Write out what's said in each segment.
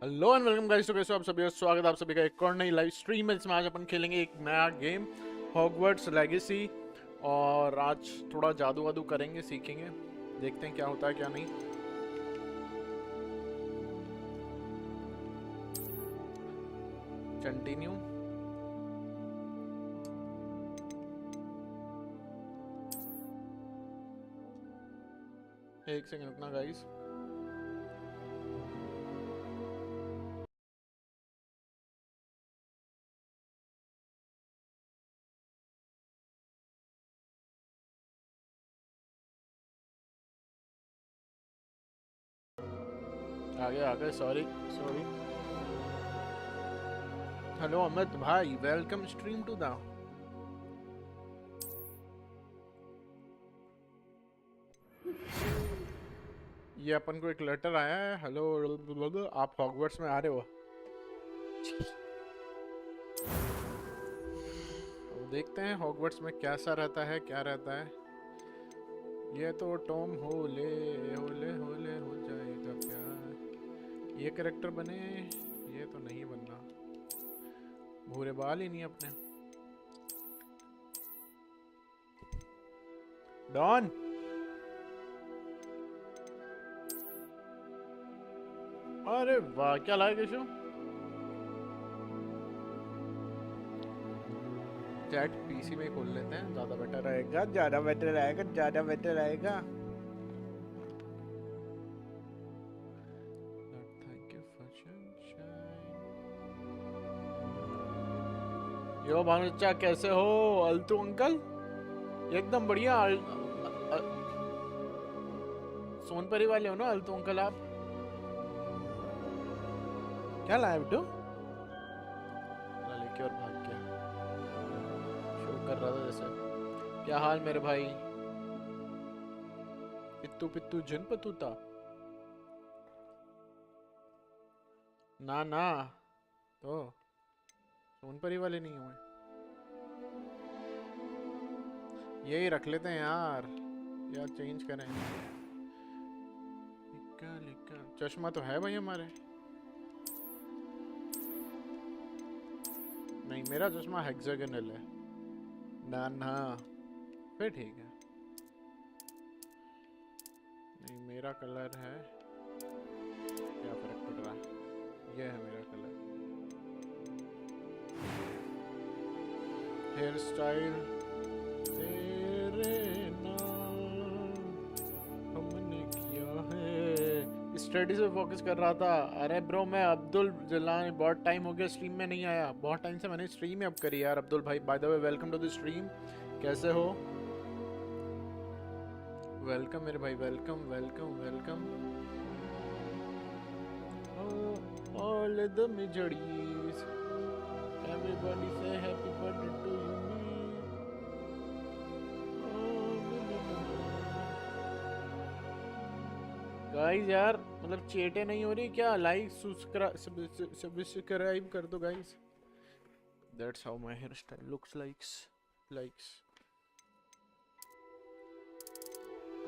Hello and welcome guys, तो कैसे हो आप सभी, स्वागत है आप सभी का एक और नई लाइव स्ट्रीम में। इसमें आज अपन खेलेंगे एक नया गेम हॉगवर्ट्स लेगेसी। और आज थोड़ा जादू वादू करेंगे, सीखेंगे, देखते हैं क्या होता है क्या नहीं। कंटिन्यू। एक सेकंड रुकना गाइस। आगे सॉरी सॉरी। हेलो अमित भाई, वेलकम स्ट्रीम टू द। ये अपन को एक लेटर आया है। हेलो, आप हॉगवर्ट्स में आ रहे हो? अब देखते हैं हॉगवर्ट्स में कैसा रहता है, क्या रहता है। ये तो टॉम होले होले होले हो जाएगा प्यार। ये कैरेक्टर बने, ये तो नहीं बनना। भूरे बाल ही नहीं अपने। डॉन, अरे वाह क्या लाया केशव। चैट पीसी में ही खोल लेते हैं, ज्यादा बेटर रहेगा, ज्यादा बेटर रहेगा, ज्यादा बेटर रहेगा। यो भानुचा कैसे हो? अल्तू अंकल एकदम बढ़िया। सोनपरी वाले हो ना अल्तू अंकल आप? क्या लाया बिट्टू? लेके और भाग गया। शो कर रहा था जैसे। क्या हाल मेरे भाई? पित्तू पित्तू जिन पतूता। ना ना, तो सोनपरी वाले नहीं हुए। यही रख लेते हैं यार, या चेंज करें। लिखा लिखा चश्मा तो है भाई हमारे। नहीं, मेरा चश्मा हेक्सागोनल है। ना ना, फिर ठीक है। नहीं, मेरा कलर है, क्या फर्क पड़ रहा है। ये है मेरा कलर। हेयर स्टाइल तेरे नाम हमने किया है। स्टडीज पे फोकस कर रहा था। अरे ब्रो, मैं अब्दुल जलान, बहुत टाइम हो गया स्ट्रीम में नहीं आया। बहुत टाइम से मैंने स्ट्रीम ही अब करी यार। अब्दुल भाई, by the way welcome to the stream. कैसे हो? वेलकम मेरे भाई, welcome welcome welcome. All the मिजड़ीज, एवरीबॉडी से happy birthday to you. Guys यार, मतलब चेटे नहीं हो रही क्या? लाइक सब्सक्राइब कर दो guys. That's how my hair style looks likes.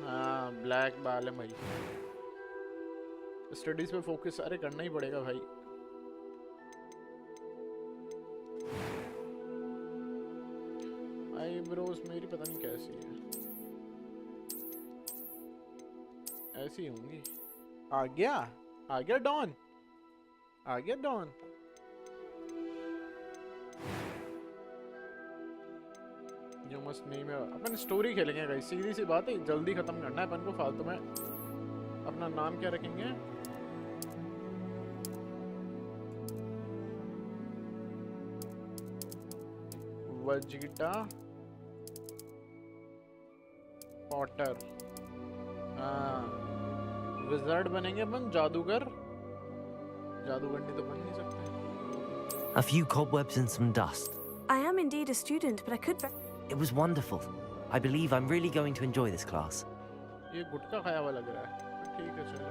हाँ, ब्लैक बाल है भाई। स्टडीज पे फोकस अरे करना ही पड़ेगा भाई। आईब्रोज मेरी पता नहीं कैसी है, ऐसी होंगी। आ गया डॉन, आ गया डॉन। जो मस्त नहीं में अपन स्टोरी खेलेंगे गाइस, सीधी सी बात है, जल्दी खत्म करना है अपन को, फालतू में। अपना नाम क्या रखेंगे? Vegeta Potter. हाँ, विज़ार्ड बनेंगे अपन, जादूगर। जादूगरनी तो बन नहीं सकते। A few cobwebs and some dust. I am indeed a student, but I could... It was wonderful. I believe I'm really going to enjoy this class. ये गुटखा खाया हुआ लग रहा है। ठीक है चलो।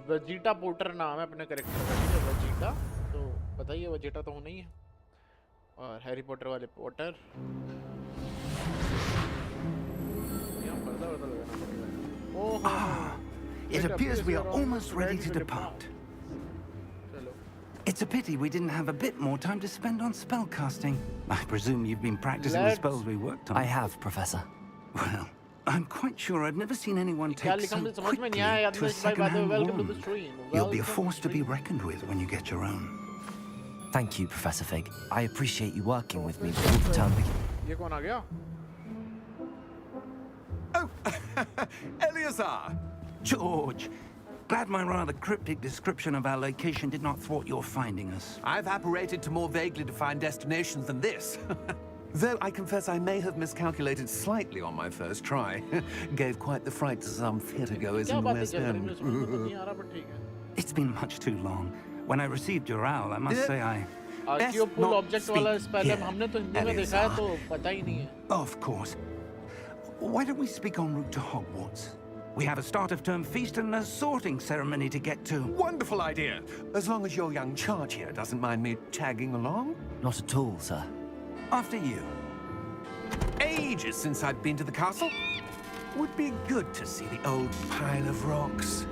वजीटा पोटर नाम है अपने कैरेक्टर का, ठीक है, वजीटा। तो बताइए, वजीटा तो नहीं है। और हैरी पॉटर वाले Potter. It appears we are almost ready to depart. It's a pity we didn't have a bit more time to spend on spellcasting. I presume you've been practicing the spells we worked on. I have, Professor. Well, I'm quite sure I've never seen anyone take so quickly to a second-hand wand. You'll be a force to be reckoned with when you get your own. Thank you, Professor Fig. I appreciate you working with me before the term begins. ये कौन आ गया? Oh, Eleazar! George, glad my rather cryptic description of our location did not thwart your finding us. I've apparated to more vaguely defined destinations than this. Though I confess I may have miscalculated slightly on my first try. Gave quite the fright to some theatergoers in the West End. It's been much too long. When I received your owl, I must say I... आर्कियो पुल object वाला spell हमने तो हिंदी में देखा है तो पता ही नहीं है. Of course. Why don't we speak en route to Hogwarts? We have a start of term feast and a sorting ceremony to get to. Wonderful idea! As long as your young charge here doesn't mind me tagging along. Not at all, sir. After you. Ages since I've been to the castle. Would be good to see the old pile of rocks.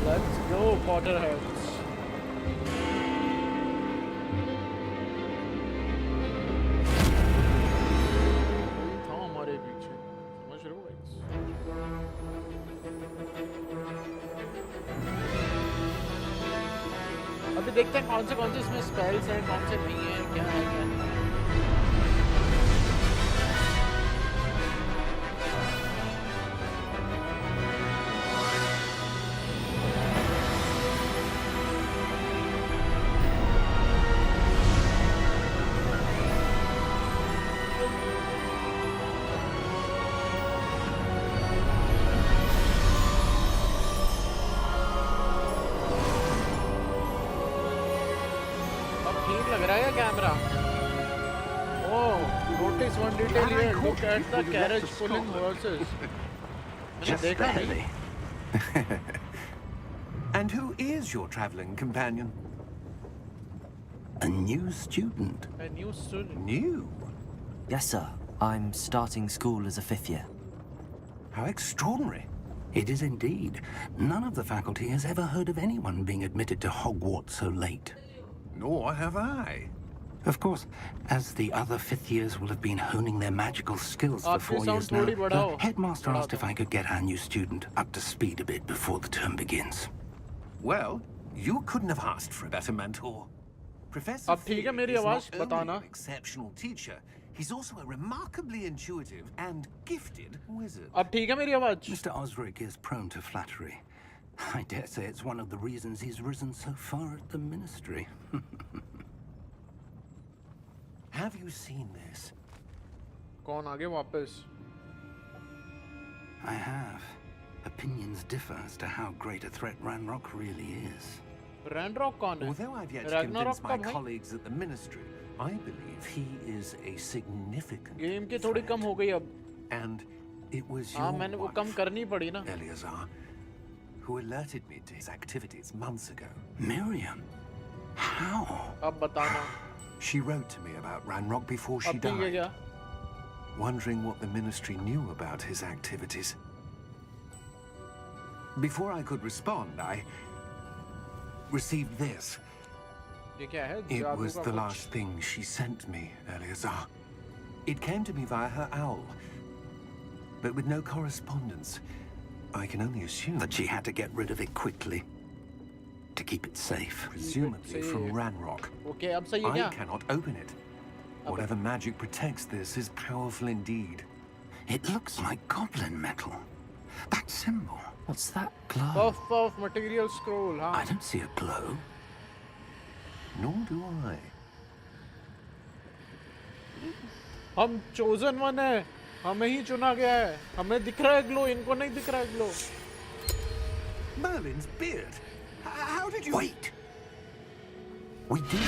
Let's go, Potterheads. था हमारे पीछे, समझ रहे हो guys? अभी देखते हैं कौन से इसमें स्पेल्स हैं, कौन से नहीं हैं, क्या है क्या नहीं. Camera. Oh, notice one detail here. Look at the carriage pulling horses. Just barely. And who is your traveling companion? A new student. A new student. New? Yes, sir. I'm starting school as a 5th year. How extraordinary. It is indeed. None of the faculty has ever heard of anyone being admitted to Hogwarts so late. Nor have I. Of course, as the other 5th years will have been honing their magical skills for 4 years now, the headmaster asked if I could get our new student up to speed a bit before the term begins. Well, you couldn't have asked for a better mentor. Professor Fig is not only an exceptional teacher, he's also a remarkably intuitive and gifted wizard. अब ठीक है मेरी आवाज. Mr. Osric is prone to flattery. I dare say it's one of the reasons he's risen so far at the ministry. Have you seen this? कौन आगे वापस? I have. Opinions differ as to how great a threat Ranrock really is. Ranrock कौन है? Although I've yet to convince my colleagues at the ministry, I believe he is a significant Game की थोड़ी कम हो गई अब. And it was your मैंने वो कम करनी पड़ी ना. Eleazar, who alerted me to his activities months ago. Miriam? How? अब बताना. She wrote to me about Ranrock before she died, wondering what the ministry knew about his activities. Before I could respond, I received this. It was the last thing she sent me, Eleazar. It came to me via her owl, but with no correspondence. I can only assume that she had to get rid of it quickly to keep it safe. Presumably from Ranrock. Okay, अब सही है क्या? I cannot open it. Whatever magic protects this is powerful indeed. It looks like goblin metal. That symbol. What's that glow? Of material scroll, huh? I don't see a glow. Nor do I. हम chosen one है. हमें ही चुना गया है. हमें दिख रहा है glow, इनको नहीं दिख रहा है glow. Merlin's beard. How did you... Wait! We did...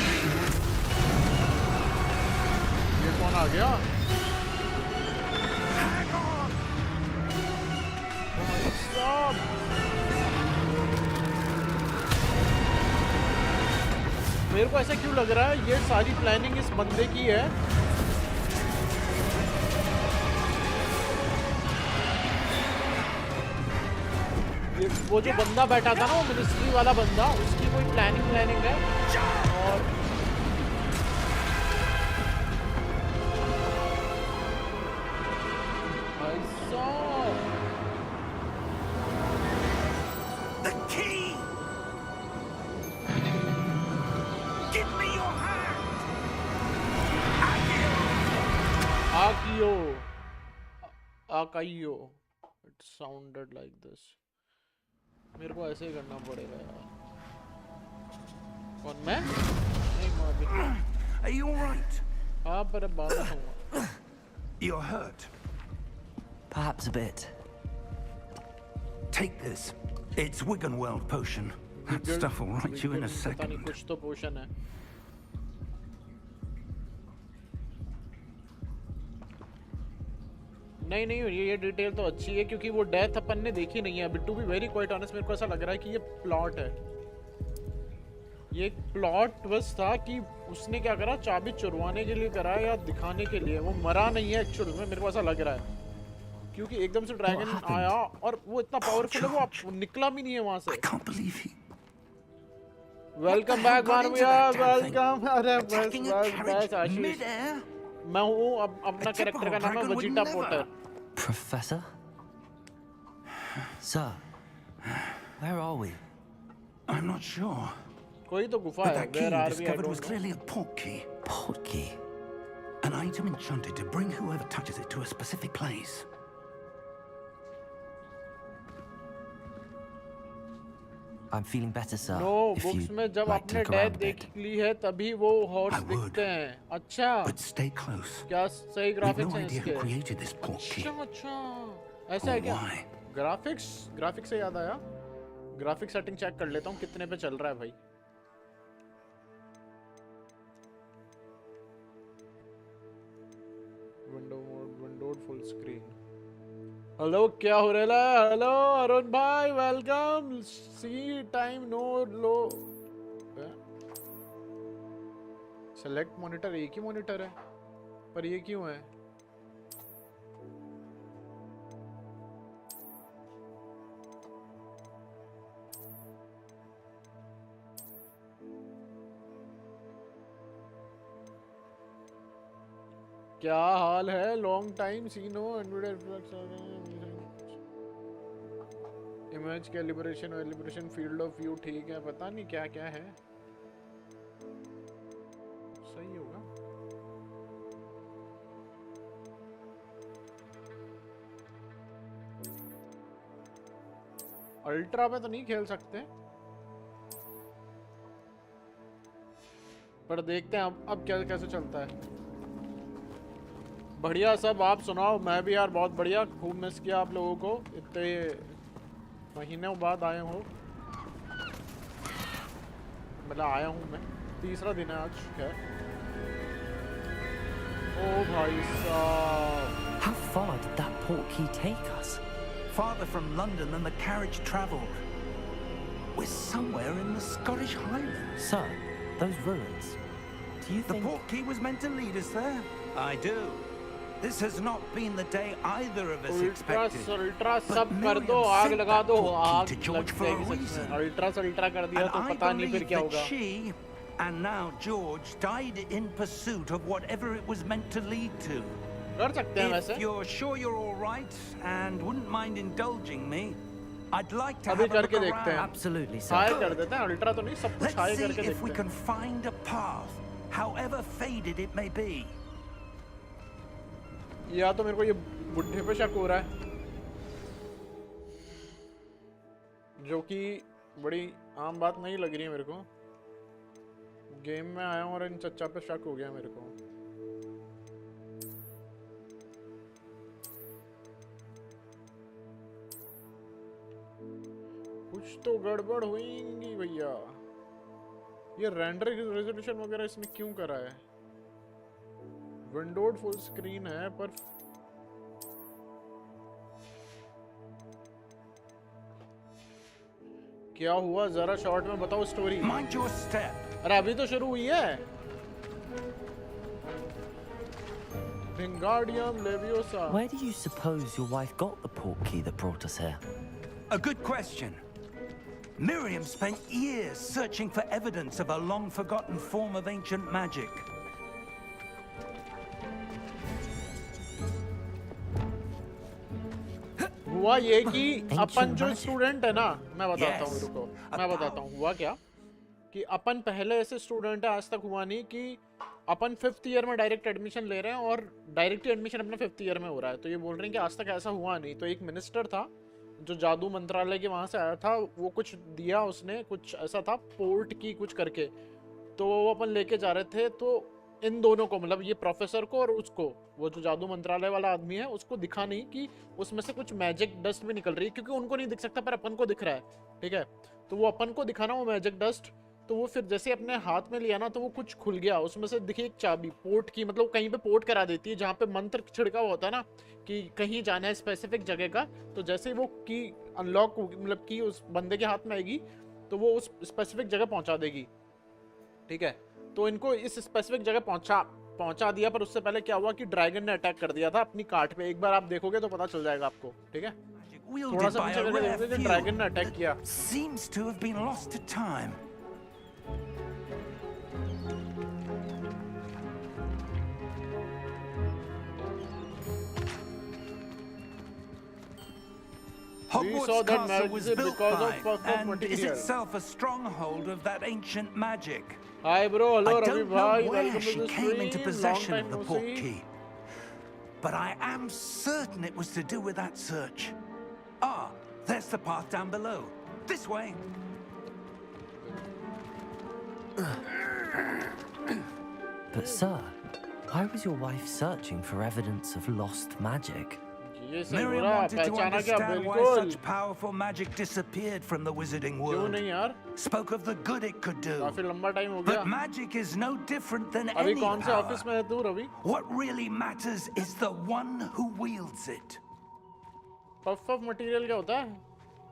ये कौन आ गया? Hang on! Stop! मेरे को ऐसा क्यों लग रहा है ये सारी प्लानिंग इस बंदे की है। ये वो जो बंदा बैठा था ना, वो मिनिस्ट्री वाला बंदा, उसकी कोई प्लानिंग है। और Akaio. It sounded like this. मेरे को ऐसे ही करना पड़ेगा यार। कौन मैं? नहीं मैं। Are you all right? हाँ पर बाद में होगा। You're hurt. Perhaps a bit. Take this. It's Wiggenweld potion. That stuff will right you in a second. पता नहीं कुछ तो पोशन है। नहीं ये डिटेल तो अच्छी है क्योंकि वो डेथ अपन ने देखी नहीं है अभी। To be very quite honest मेरे को ऐसा लग रहा है कि ये प्लॉट है। ये एक प्लॉट ट्विस्ट था कि उसने क्या करा, चाबी चुरवाने के लिए करा या दिखाने के लिए। वो मरा नहीं है एक्चुअल में, मेरे को ऐसा लग रहा है क्योंकि एकदम से ड्रैगन आया और वो इतना पावरफुल है, वो निकला भी नहीं है वहां से। Welcome back Manvia, welcome. अरे बस आशीष, मैं हूँ अपना कैरेक्टर का नाम है Vegeta Potter. Professor? Sir, where are we? I'm not sure. कोई तो गुफा है। That key discovered was clearly a port key. Port key? An item enchanted to bring whoever touches it to a specific place. I'm feeling better, sir. No, books में जब आपने death देख ली है तभी वो हॉर्स दिखते हैं। अच्छा। But stay close. क्या सही ग्राफिक्स हैं इसके? Who created this port key? अच्छा ऐसा है क्या? ग्राफिक्स से याद आया, ग्राफिक सेटिंग चेक कर लेता हूँ कितने पे चल रहा है भाई। Windowed full screen. हेलो क्या हो रहा है? हेलो अरुण भाई, वेलकम। सी टाइम नो लो। सेलेक्ट मॉनिटर, एक ही मॉनिटर है पर ये क्यों है? क्या हाल है? Long time see no. Image calibration field of view ठीक है, पता नहीं क्या क्या है। सही होगा। अल्ट्रा में तो नहीं खेल सकते पर देखते हैं अब क्या कैसे चलता है। बढ़िया सब, आप सुनाओ? मैं भी यार बहुत बढ़िया, खूब मिस किया आप लोगों को, इतने महीनों बाद आए हो। मतलब आया हूँ मैं, तीसरा दिन है आज। क्या ओ भाई साहब। How far did that port key take us? Farther from London than the carriage travelled. We're somewhere in the Scottish Highlands. Sir, those ruins. Do you think the port key was meant to lead us there? I do. This has not been the day either of us expected. Ultra सब कर दो, आग लगा दो, आग लग जाएगी। Ultra कर दिया तो पता नहीं फिर क्या होगा। She and now George died in pursuit of whatever it was meant to lead to. कर सकते हैं वैसे। If you're sure you're all right and wouldn't mind indulging me, I'd like to अभी have a look करके देखते हैं। around. Absolutely, sir. हाय कर देते हैं, अल्ट्रा तो नहीं, सब कुछ हाय Let's करके see if we देखते can हैं। find a path, however faded it may be. या तो मेरे को ये बुढ़े पे शक हो रहा है, जो कि बड़ी आम बात नहीं लग रही है मेरे को। गेम में आया हूँ और इन चच्चा पे शक हो गया मेरे को। कुछ तो गड़बड़ हुई भैया। ये रेंडर रेजोल्यूशन वगैरह इसने क्यों करा है? विंडोड फुल स्क्रीन है पर क्या हुआ? जरा शॉर्ट में बताओ स्टोरी। Mind your step. अरे अभी तो शुरू हुई है। Wingardium Leviosa. Where do you suppose your wife got the portkey that brought us here? A good question. Miriam spent years searching for evidence of a long-forgotten form of ancient magic. हुआ ये कि अपन जो student है ना, मैं बताता हूँ, रुको मैं बताता हूँ हुआ क्या कि अपन पहले ऐसे स्टूडेंट है, आज तक हुआ नहीं कि अपन 5th ईयर में डायरेक्ट एडमिशन ले रहे हैं और डायरेक्ट एडमिशन अपने 5th ईयर में हो रहा है। तो ये बोल रहे हैं कि आज तक ऐसा हुआ नहीं। तो एक मिनिस्टर था जो जादू मंत्रालय के वहाँ से आया था, वो कुछ दिया उसने, कुछ ऐसा था पोर्ट की कुछ करके, तो वो अपन लेके जा रहे थे। तो इन दोनों को, मतलब ये प्रोफेसर को और उसको, वो जो जादू मंत्रालय वाला आदमी है उसको दिखा नहीं कि उसमें से कुछ मैजिक डस्ट भी निकल रही है, क्योंकि उनको नहीं दिख सकता पर अपन को दिख रहा है, ठीक है। तो वो अपन को दिखाना वो मैजिक डस्ट, तो वो फिर जैसे अपने हाथ में लिया ना तो वो कुछ खुल गया, उसमें से दिखी एक चाबी पोर्ट की, मतलब कहीं पे पोर्ट करा देती है जहाँ पे मंत्र छिड़का हुआ होता है ना कि कहीं जाना है स्पेसिफिक जगह का। तो जैसे ही वो की अनलॉक, मतलब की उस बंदे के हाथ में आएगी तो वो उस स्पेसिफिक जगह पहुंचा देगी, ठीक है। तो इनको इस स्पेसिफिक जगह पहुंचा दिया, पर उससे पहले क्या हुआ कि ड्रैगन ने अटैक कर दिया था अपनी काट पे। एक बार आप देखोगे तो पता चल जाएगा आपको, ठीक है। थोड़ा सा पीछे करके देखोगे कि ड्रैगन ने अटैक किया। Seems to have been lost to time. Hogwarts Castle was built by and is itself a stronghold of that ancient magic. Hi bro, hello I Ravi don't bhai, know where welcome she to the came into stream. possession Long of the time no port see. key, but I am certain it was to do with that search. Ah, there's the path down below. This way. But sir, why was your wife searching for evidence of lost magic? Miriam wanted to understand why such powerful magic disappeared from the wizarding world. Spoke of the good it could do. But magic is no different than any power. What really matters is the one who wields it. Puff of material क्या होता है?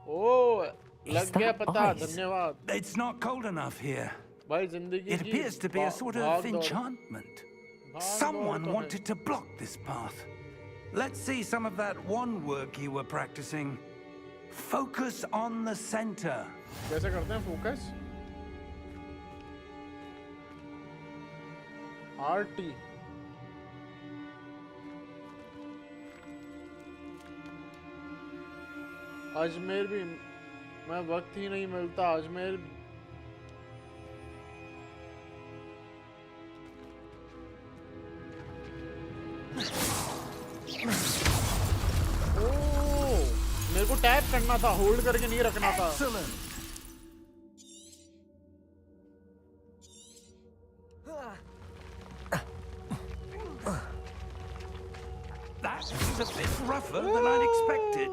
Oh, लग गया पता, धन्यवाद. It's not cold enough here. भाई जिंदगी It appears to be a sort of enchantment. Someone wanted to block this path. Let's see some of that wand work you were practicing. Focus on the center. कैसे करते हैं focus? RT. Ajmer भी, मैं वक्त ही नहीं मिलता अजमेर। मेरे को टैप करना था, होल्ड करके नहीं रखना था। That was a bit rougher than I'd expected.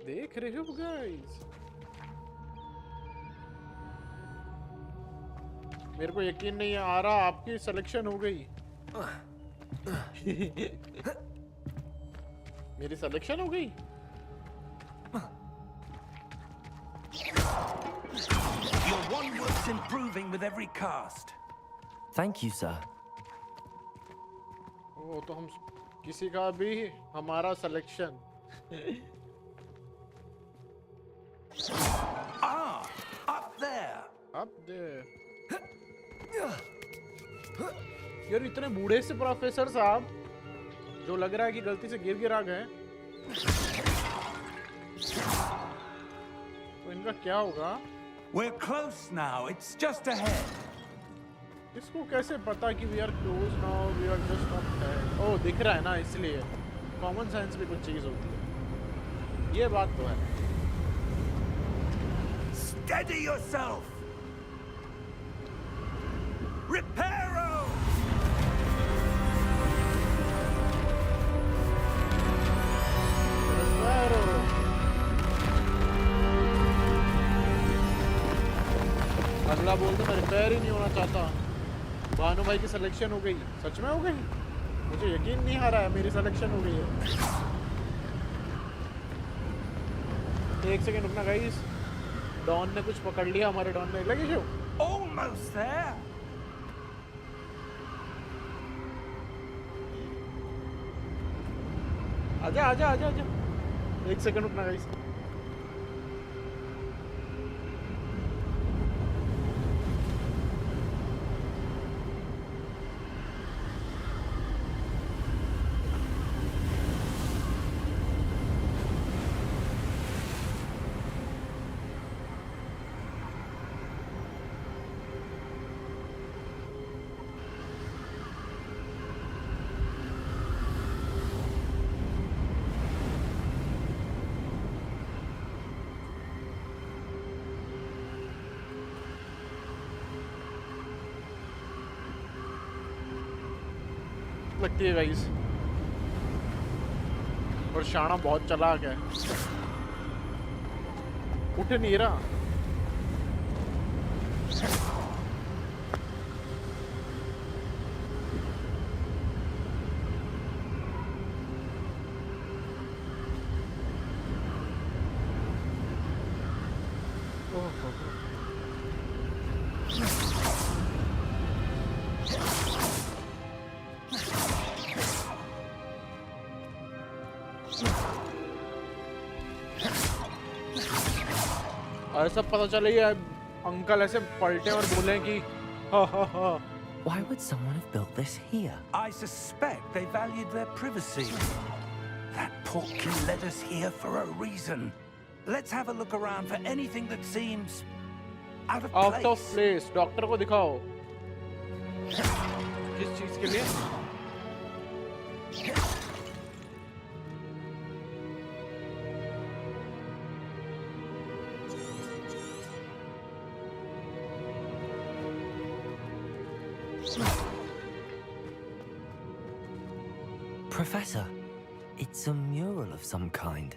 देख रहे हो गाइस, मेरे को यकीन नहीं आ रहा आपकी सिलेक्शन हो गई। मेरी सिलेक्शन हो गई। Your wand work's improving with every cast. Thank you, sir. ओ तो हम किसी का भी हमारा selection. Ah, up there. Up there. यार इतने बूढ़े से प्रोफेसर साहब जो लग रहा है कि गलती से गिर आ गए, तो इनका क्या होगा? We're close now. It's just ahead. इसको कैसे पता कि we are close now, we are just up ahead? ओह दिख रहा है ना, इसलिए कॉमन सेंस भी कुछ चीज होती है, ये बात तो है। Steady yourself. Reparo. अगला बोल तो मैं रिपेयर ही नहीं होना चाहता। भानु भाई की सिलेक्शन हो गई, सच में हो गई? मुझे यकीन नहीं आ रहा है मेरी सिलेक्शन हो गई है। एक सेकंड रुकना गाइस, डॉन ने कुछ पकड़ लिया, हमारे डॉन ने। लगी शो Almost there. आजा आजा आजा आजा 1 सेकंड रुकना गाइस लगती है गाइस और शाना बहुत चालाक है उठ नहीं रहा ऐसा पता चले ये अंकल ऐसे पलटे और बोले कि हा हा हा Why would someone have built this here? I suspect they valued their privacy. That portkey led us here for a reason. Let's have a look around for anything that seems out of place. Out of place. Doctor को दिखाओ किस चीज के लिए Professor, it's a mural of some kind.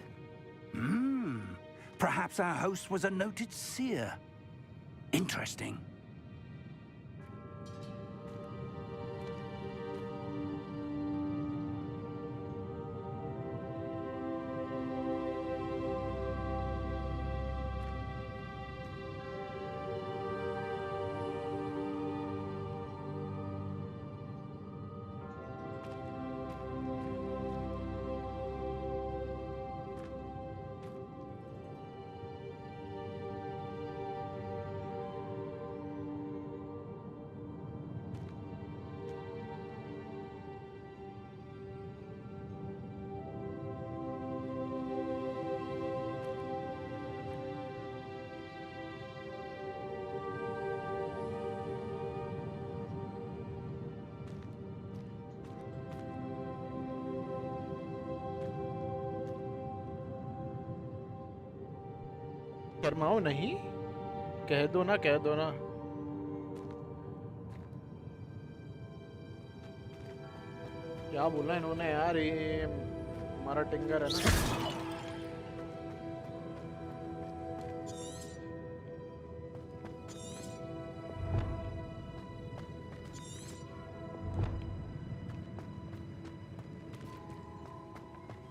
Perhaps our host was a noted seer. Interesting. शर्माओ नहीं कह दो ना क्या बोला इन्होंने यार ये हमारा टिंगर है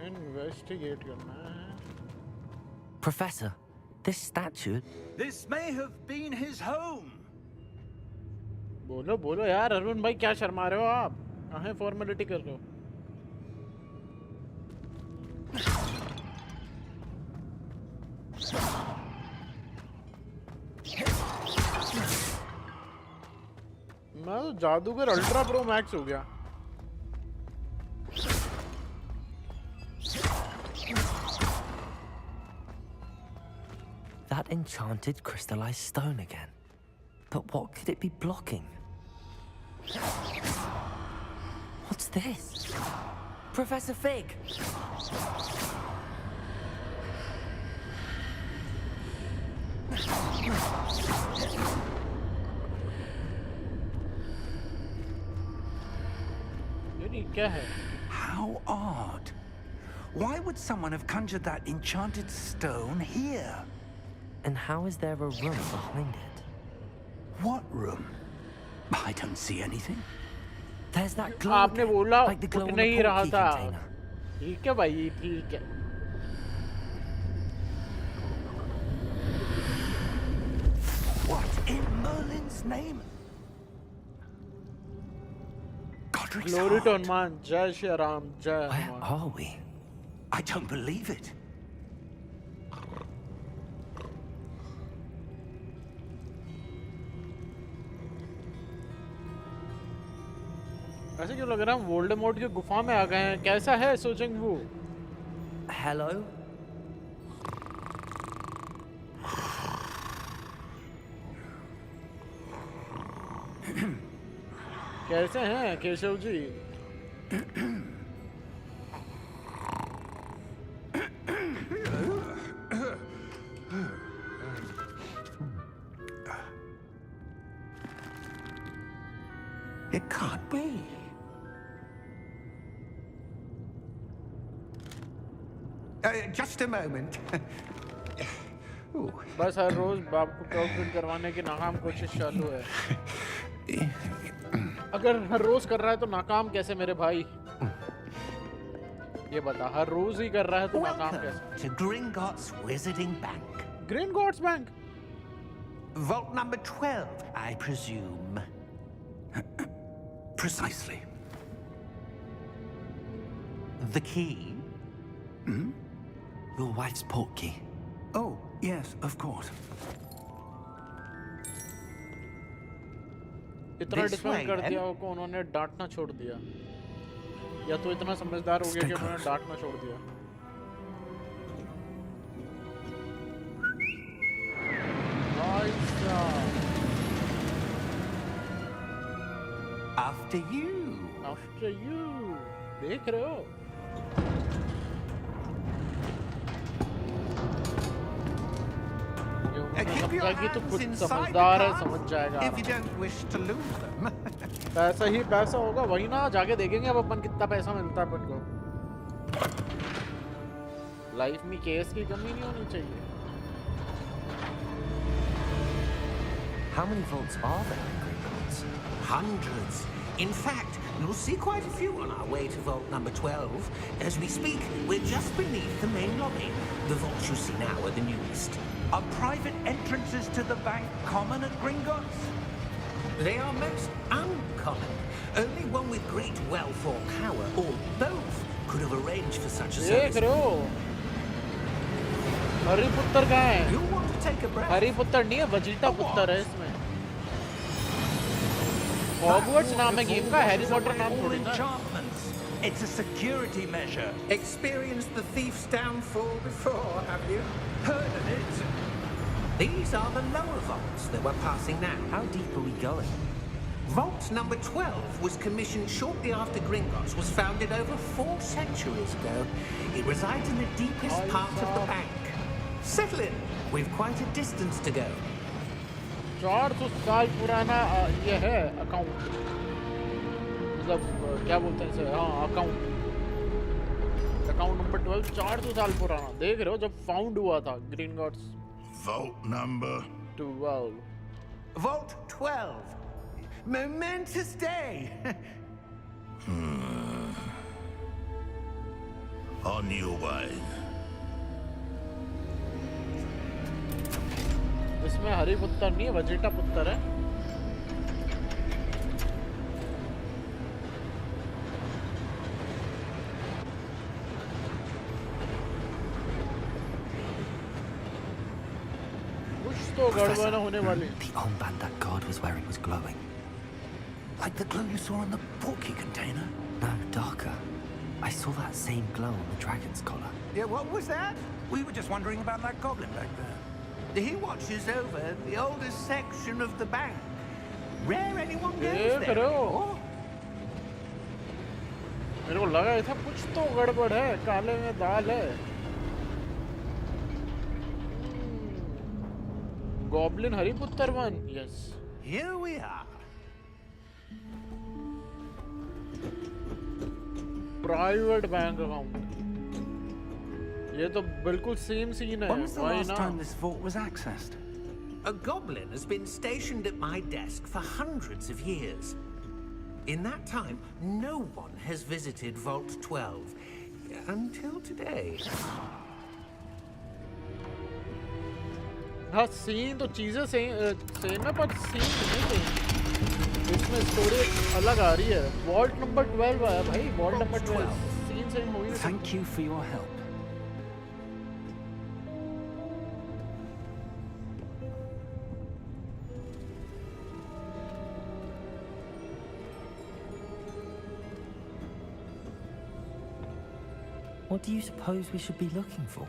ना इन्वेस्टिगेट करना है Professor, this statue... This may have been his home. बोलो यार अरुण भाई क्या शर्मा रहे हो आप कहाँ फॉर्मेलिटी कर रहे हो मैं तो जादूगर अल्ट्रा प्रो मैक्स हो गया That enchanted crystallized stone again. But what could it be blocking? What's this? Professor Fig! How odd. Why would someone have conjured that enchanted stone here? And how is there a room behind it? What room? I don't see anything. There's that glow आपने again, बोला like the glow उठ on the नहीं रहा portkey था container. ठीक है भाई ठीक है What? In Merlin's name? Godric's Glory to heart. Hanuman. Jai Shri Ram. Jai Where Hanuman. are we? I don't believe it. ऐसे क्यों लग रहा है वोल्डेमॉर्ट की गुफा में आ गए हैं? कैसा है सोचिंग वो? Hello? कैसे हैं Keshav ji? It can't be. Just a moment. Ooh. बस हर रोज बाप को प्राउड फील करवाने की नाकाम कोशिश चालू है। अगर हर रोज कर रहा है तो नाकाम कैसे मेरे भाई? ये बता, हर रोज ही कर रहा है तो नाकाम कैसे? To Gringotts Wizarding Bank. Gringotts Bank? Vault number 12, I presume. Precisely. The key? Hmm? Your wife's portkey. Oh, yes, of course. इतना This डिफेंड way, कर then. दिया को उन्होंने डांटना छोड़ दिया, या तो इतना समझदार हो गया कि उन्होंने डांटना छोड़ दिया। After you. After you. देख रहे हो? Keep your कि तू hands खुद inside the समझदार है, car समझ जाएगा। if you don't wish to lose them. पैसा ही पैसा होगा, वही ना जाके देखेंगे अब अपन कितना पैसा मिलता है अपन को। लाइफ में केस की कमी नहीं होनी चाहिए। How many vaults are there in Gringotts? Hundreds. In fact, you'll see quite a few on our way to vault number 12. As we speak, we're just beneath the main lobby. The vaults you see now are the newest. Are private entrances to the bank common at Gringotts? They are most uncommon. Only one with great wealth or power, or both, could have arranged for such a देख service. रहे हो? हरी पुत्र कहाँ है? You want to take a breath? हरी पुत्र नहीं है, Vegeta पुत्र है इसमें। हॉगवर्ट्स नाम है गेम का, हैरी पॉटर नाम थोड़ी ना। Enchantments. It's a security measure. Experienced the thief's downfall before, have you? Heard of it? These are the lower vaults that we're passing now. How deep are we going? Vault number 12 was commissioned shortly after Gringotts was founded over 4 centuries ago. It resides in the deepest part of the bank. Settle in. We've quite a distance to go. 400 साल पुराना ये है account, मतलब क्या बोलते हैं इसे? हाँ, अकाउंट नंबर 12 400 साल पुराना। देख रहे हो जब फाउंड हुआ था ग्रीनगॉट्स। Vault number 12। Vault 12. Momentous day. on your way. इसमें हरी पुत्र नहीं है, वजीटा पुत्र है। कुछ तो गड़बड़ होने वाली। The armband that guard was wearing was glowing. Like the glow you saw in the portkey container? No, darker. I saw that same glow on the dragon's collar. Yeah, what was that? We were just wondering about that goblin back there. He watches over the oldest section of the bank. Rare anyone goes देख there. रहे हो? anymore. मेरे को लगा था कुछ तो गड़बड़ है, काले में दाल है। गॉब्लिन हरी पुत्र 1, yes. Here we are. Private bank account, ये तो बिल्कुल सेम सीन है। When was the वही last ना? time this vault was accessed? A goblin has been stationed at my desk for hundreds of years. In that time, no one has visited Vault 12 until today. हाँ scene तो चीजें same है पर scene नहीं same. इसमें story अलग आ रही है। वॉल्ट नंबर 12 आया भाई, वॉल्ट नंबर 12 सीन सेम हो गई। Thank you for your help. What do you suppose we should be looking for?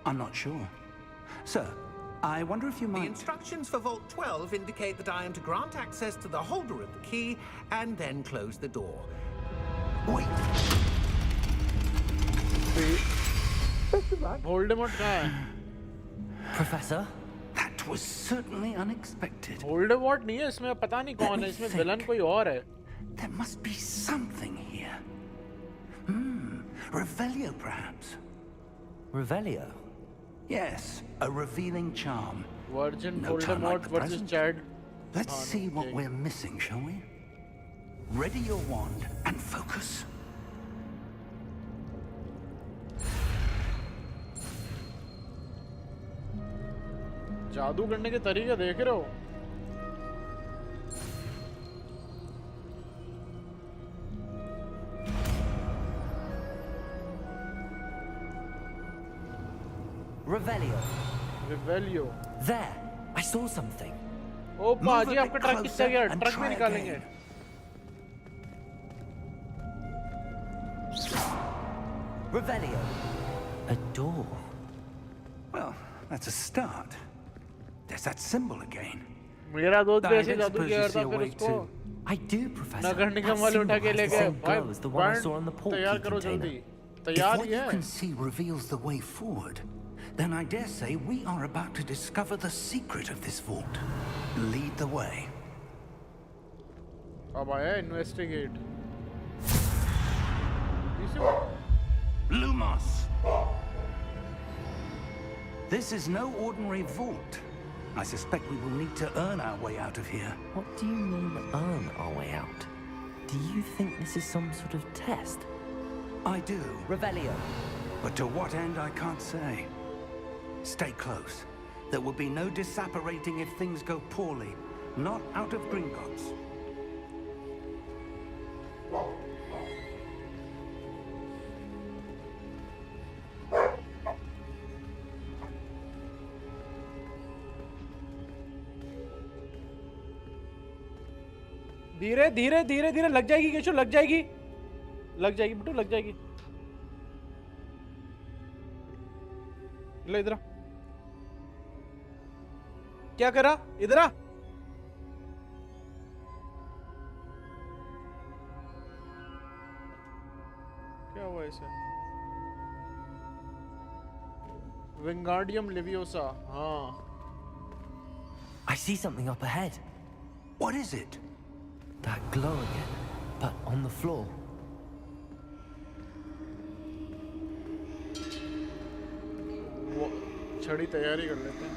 I'm not sure. Sir, I wonder if you might... The instructions for Vault 12 indicate that I am to grant access to the holder of the key and then close the door. Wait! Voldemort कहाँ है? Professor? That was certainly unexpected. Voldemort नहीं है इसमें, पता नहीं कौन है इसमें, विलन कोई और है। There must be something here. Revelio, perhaps? Revelio? Yes, a revealing charm. Virgin No time like Voldemort the versus present. Chad. Let's see what we're missing, shall we? Ready your wand and focus. जादू करने के तरीके देख रहे हो? Revelio. Revelio. There, I saw something. ओ बाजी आपका truck किससे गया? ट्रक में निकालेंगे। Revelio. A door. Well, that's a start. There's that symbol again. मेरा दोस्त भी ऐसे I जादू suppose किया you था see a फिर way उसको too. I do, Professor. Nagar Nigam That वाले symbol उठा के has ले the गए। same भाई glow as the one I saw on the port तैयार key करो container. जल्दी। If तैयार what ही you है। can see reveals the way forward, then I dare say we are about to discover the secret of this vault. Lead the way. अब आया investigate. Lumos! This is no ordinary vault. I suspect we will need to earn our way out of here. What do you mean, earn our way out? Do you think this is some sort of test? I do. Revelio. But to what end, I can't say. Stay close. There will be no disapparating if things go poorly. Not out of Gringotts. धीरे धीरे धीरे धीरे लग जाएगी केशव, लग जाएगी बेटू, लग जाएगी। ले इधर क्या करा? इधर आ। क्या हुआ इसे? विंगार्डियम लिवियोसा। हाँ। I see something up ahead. What is it? That glow again, but on the floor. वो छड़ी तैयारी कर लेते हैं।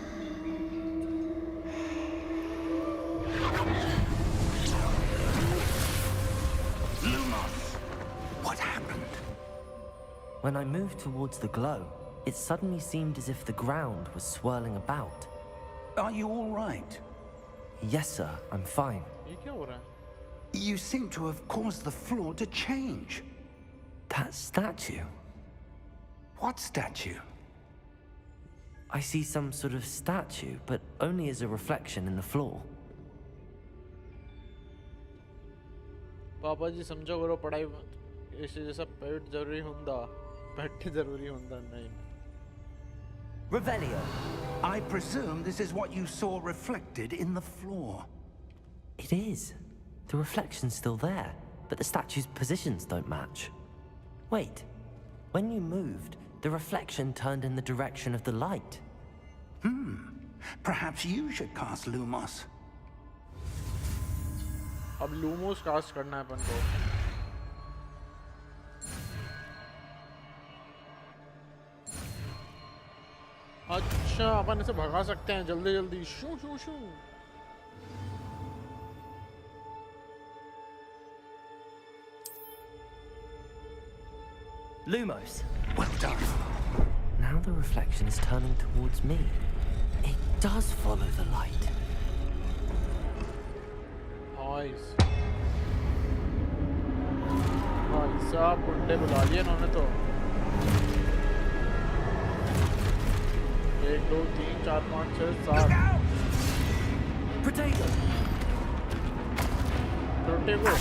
Lumos! What happened? When I moved towards the glow, it suddenly seemed as if the ground was swirling about. Are you all right? Yes, sir, I'm fine. ये क्या हो रहा है? You seem to have caused the floor to change. That statue. What statue? I see some sort of statue, but only as a reflection in the floor. पापा जी समझो करो पढ़ाई इस जैसा पेट जरूरी हुंदा, पेट जरूरी हुंदा नहीं। Revelio. I presume this is what you saw reflected in the floor. It is. The reflection's still there, but the statue's positions don't match. Wait. When you moved, the reflection turned in the direction of the light. Perhaps you should cast Lumos. अब Lumos cast करना है अपन को। अच्छा अपन इसे भगा सकते हैं जल्दी जल्दी। शू शू शू। Lumos. Well done. Now the reflection is turning towards me. It does follow the light. Nice. भाई साहब गुंडे बुला लिए इन्होंने तो 1 2 3 4 5 6 7 Potato! Protego.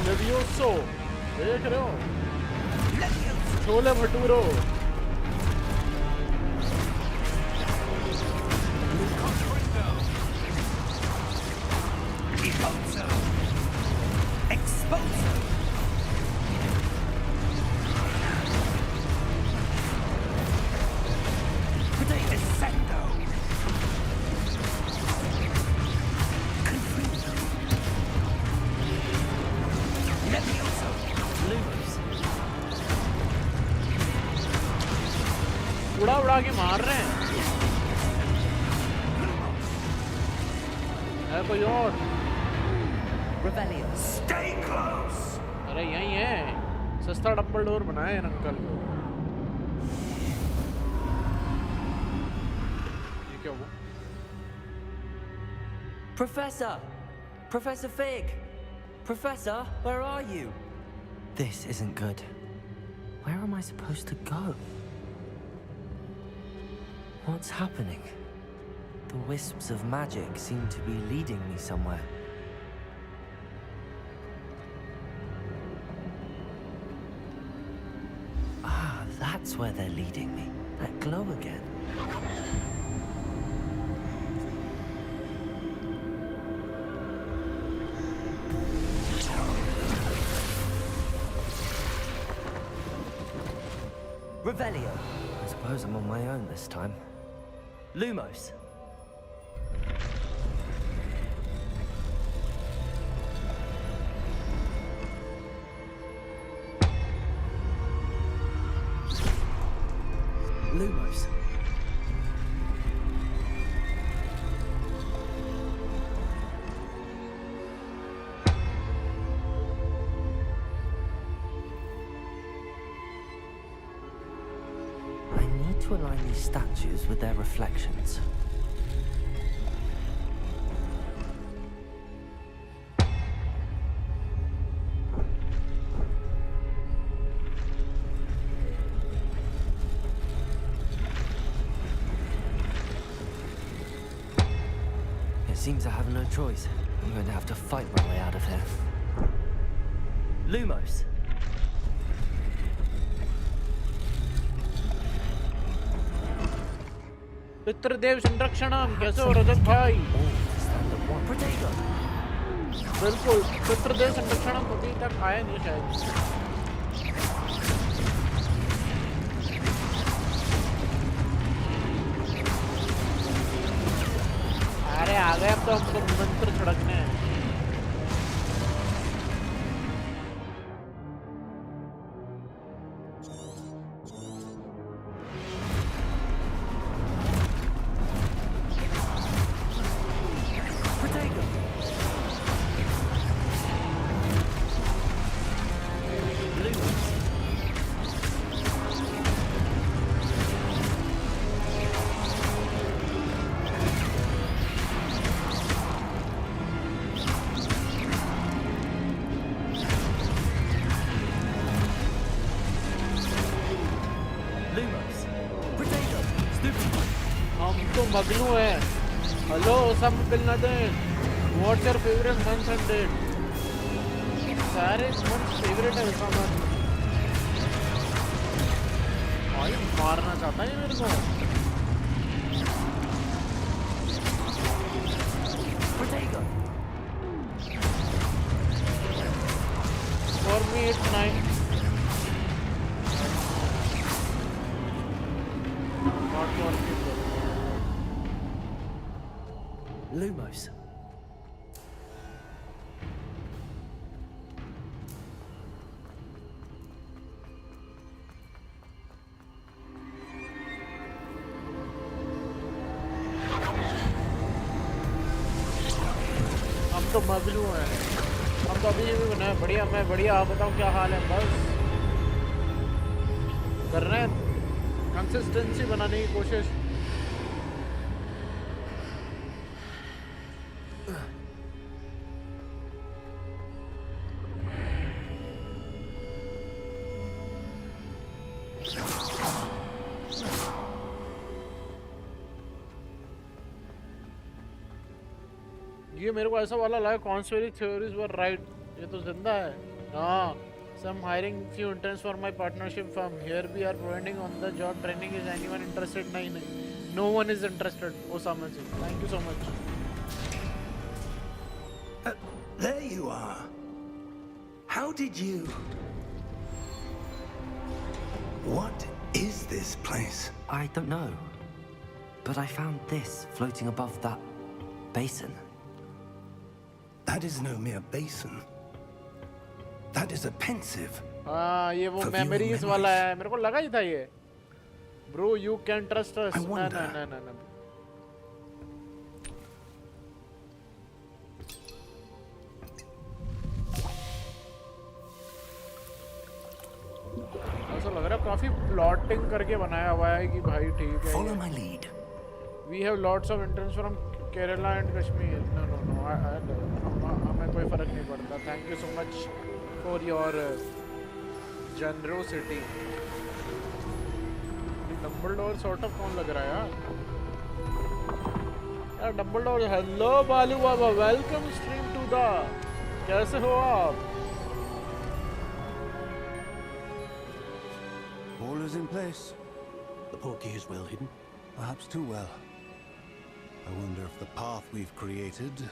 Levioso. देख रहे हो? छोले भटूरो. उड़ा के मार रहे हैं है कोई और Stay close. अरे यही है सस्ता डबल डोर बनाया है अंकल को ये क्या हुआ Professor Fig! Professor, where are you? This isn't good. Where am I supposed to go? What's happening? The wisps of magic seem to be leading me somewhere. Ah, that's where they're leading me. That glow again. Revelio. I suppose I'm on my own this time. Lumos. Lumos. I need to align these statues with their reflections. It seems I have no choice. I'm going to have to fight my way out of here. Lumos. पितृदेव संरक्षणम कैसे हो रजत भाई बिल्कुल पितृदेव संरक्षणम अभी तक आया नहीं शायद अरे आ गए अब तो हमको मंत्र छिड़कने हैं मगनू है हेलो सब मिलना दे what's your favourite month and date सारे मंथ फेवरेट है उसका मंथ भाई मारना चाहता है मेरे को for me it's 9 not for Lumos. हम तो मगलू हैं हम तो अभी भी बना बढ़िया मैं बढ़िया आप बताओ क्या हाल है बस कर रहे हैं कंसिस्टेंसी बनाने की कोशिश। ये मेरे को ऐसा वाला लगा कॉन्स्पिरेसी थ्योरीज वर राइट। ये तो जिंदा है। हाँ, some hiring few interns for my partnership firm. Here we are providing on the job training. Is anyone interested? नहीं, no one is interested. Osama ji, thank you so much. There you are. How did you? What is this place? I don't know, but I found this floating above that basin. That is no mere basin. That is a pensive. हाँ, ये वो memories वाला है। मेरे को लगा ही था ये। Bro, you can trust us. ना। ऐसा लग रहा है काफी plotting करके बनाया हुआ है कि भाई ठीक है। Follow my lead. We have lots of interns from Kerala and Kashmir. No. हमें कोई फर्क नहीं पड़ता। Thank you so much for your generosity. Dumbledore sort of कौन लग रहा है यार? यार Dumbledore, hello बालू बाबा, welcome stream to the। कैसे हो आप? All is in place. The portkey is well hidden, perhaps too well. I wonder if the path we've created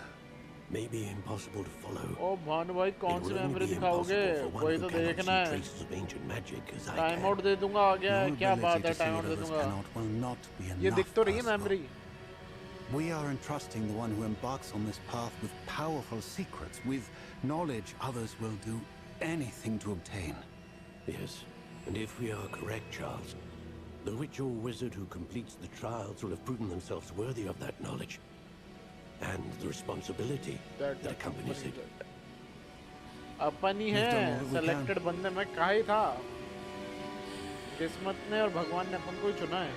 may be impossible to follow. ओ भानु भाई कौन सी मेमोरी दिखाओगे? वही तो देखना है। टाइम आउट दे दूंगा आ गया है। क्या बात है, टाइम आउट दे दूंगा। ये दिख तो रही है memory. We are entrusting the one who embarks on this path with powerful secrets, with knowledge others will do anything to obtain. Yes, and if we are correct, Charles, the ritual wizard who completes the trials will have proven themselves worthy of that knowledge and the responsibility that accompanies it. अपन ही है selected बंदे में कहा ही था। किस्मत ने और भगवान ने अपन को ही चुना है।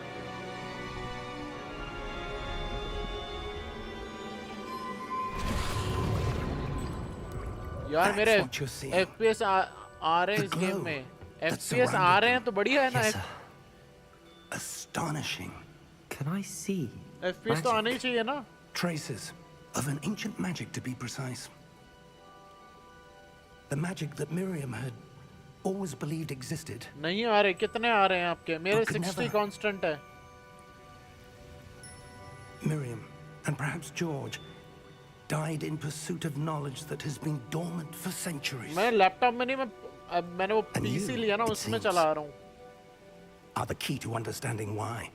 यार मेरे FPS आ रहे हैं इस गेम में। FPS आ रहे हैं तो बढ़िया है ना। Astonishing. Can I see? FPS तो आने ही चाहिए ना। Traces of an ancient magic, to be precise. The magic that Miriam had always believed existed. नहीं आ रहे। कितने आ रहे हैं आपके? मेरे 60 कांस्टेंट है। Miriam and perhaps George died in pursuit of knowledge that has been dormant for centuries. मैं laptop में नहीं, मैंने वो PC लिया ना, उसमें चला रहा हूँ। Are the key to understanding why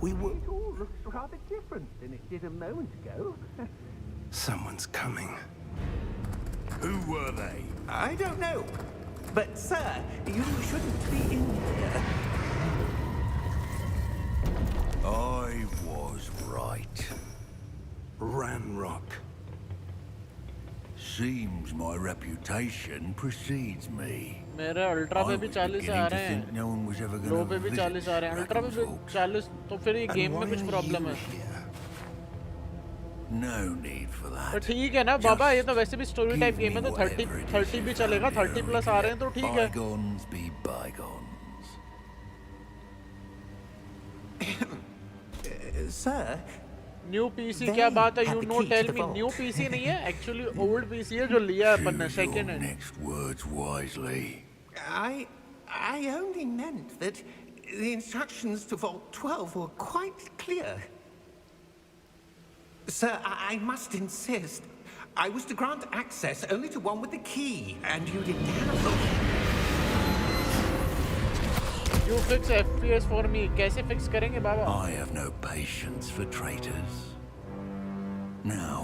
we were. It all looks rather different than it did a moment ago. Someone's coming. Who were they? I don't know. But, sir, you shouldn't be in here. I was right. Ranrock. Seems my reputation precedes me. मेरे ultra पे भी 40 आ रहे हैं। No one was ever लो पे भी 40 आ रहे हैं। Ultra पे भी 40, तो फिर ये गेम में कुछ प्रॉब्लम है। No need for that. तो ठीक है ना बाबा, ये तो वैसे भी स्टोरी टाइप गेम है तो 30 भी चलेगा। 30 प्लस आ रहे हैं तो ठीक है। Bygones be bygones. Sir, new PC क्या बात है? You know tell me. New PC नहीं है एक्चुअली, ओल्ड पीसी है जो लिया है अपन ने second hand. Next words wisely. I only meant that the instructions to Vault 12 were quite clear. Sir, I must insist. I was to grant access only to one with the key, and you didn't have them. You fix FPS for me. कैसे fix करेंगे बाबा? I have no patience for traitors. Now,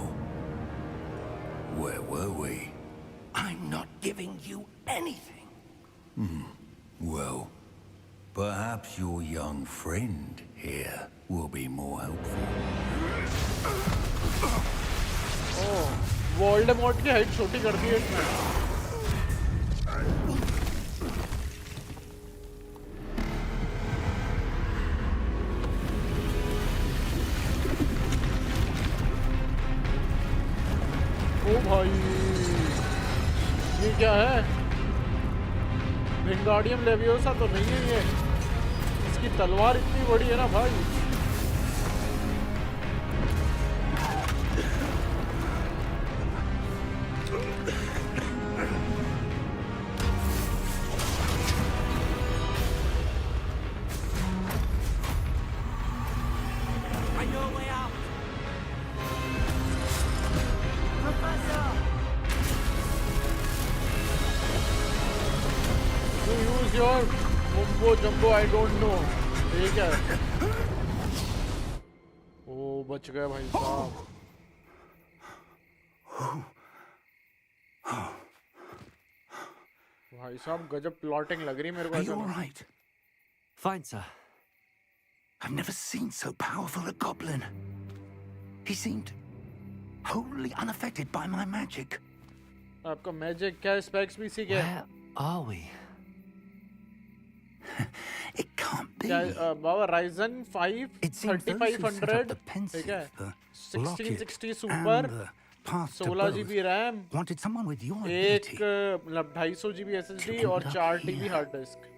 where were we? I'm not giving you anything. Well, perhaps your young friend here will be more helpful. Oh, Voldemort की height छोटी कर दी है इसमें। Wingardium leviosa तो नहीं है ये, इसकी तलवार इतनी बड़ी है ना भाई। जंबो आई डोंट नो, ठीक है। ओ बच गए भाई साहब। भाई साहब गजब प्लॉटिंग लग रही मेरे को। Are you all right? Fine, sir. I've never seen so powerful a goblin. He seemed wholly unaffected by my magic. आपका मैजिक क्या स्पेक्स भी सीखे? Where are we? It can't be. Baba Ryzen 5 3500, ठीक है, 1660 super, 16 GB RAM, wanted someone with your एक ability. मतलब 250 GB SSD और 4 TB hard disk.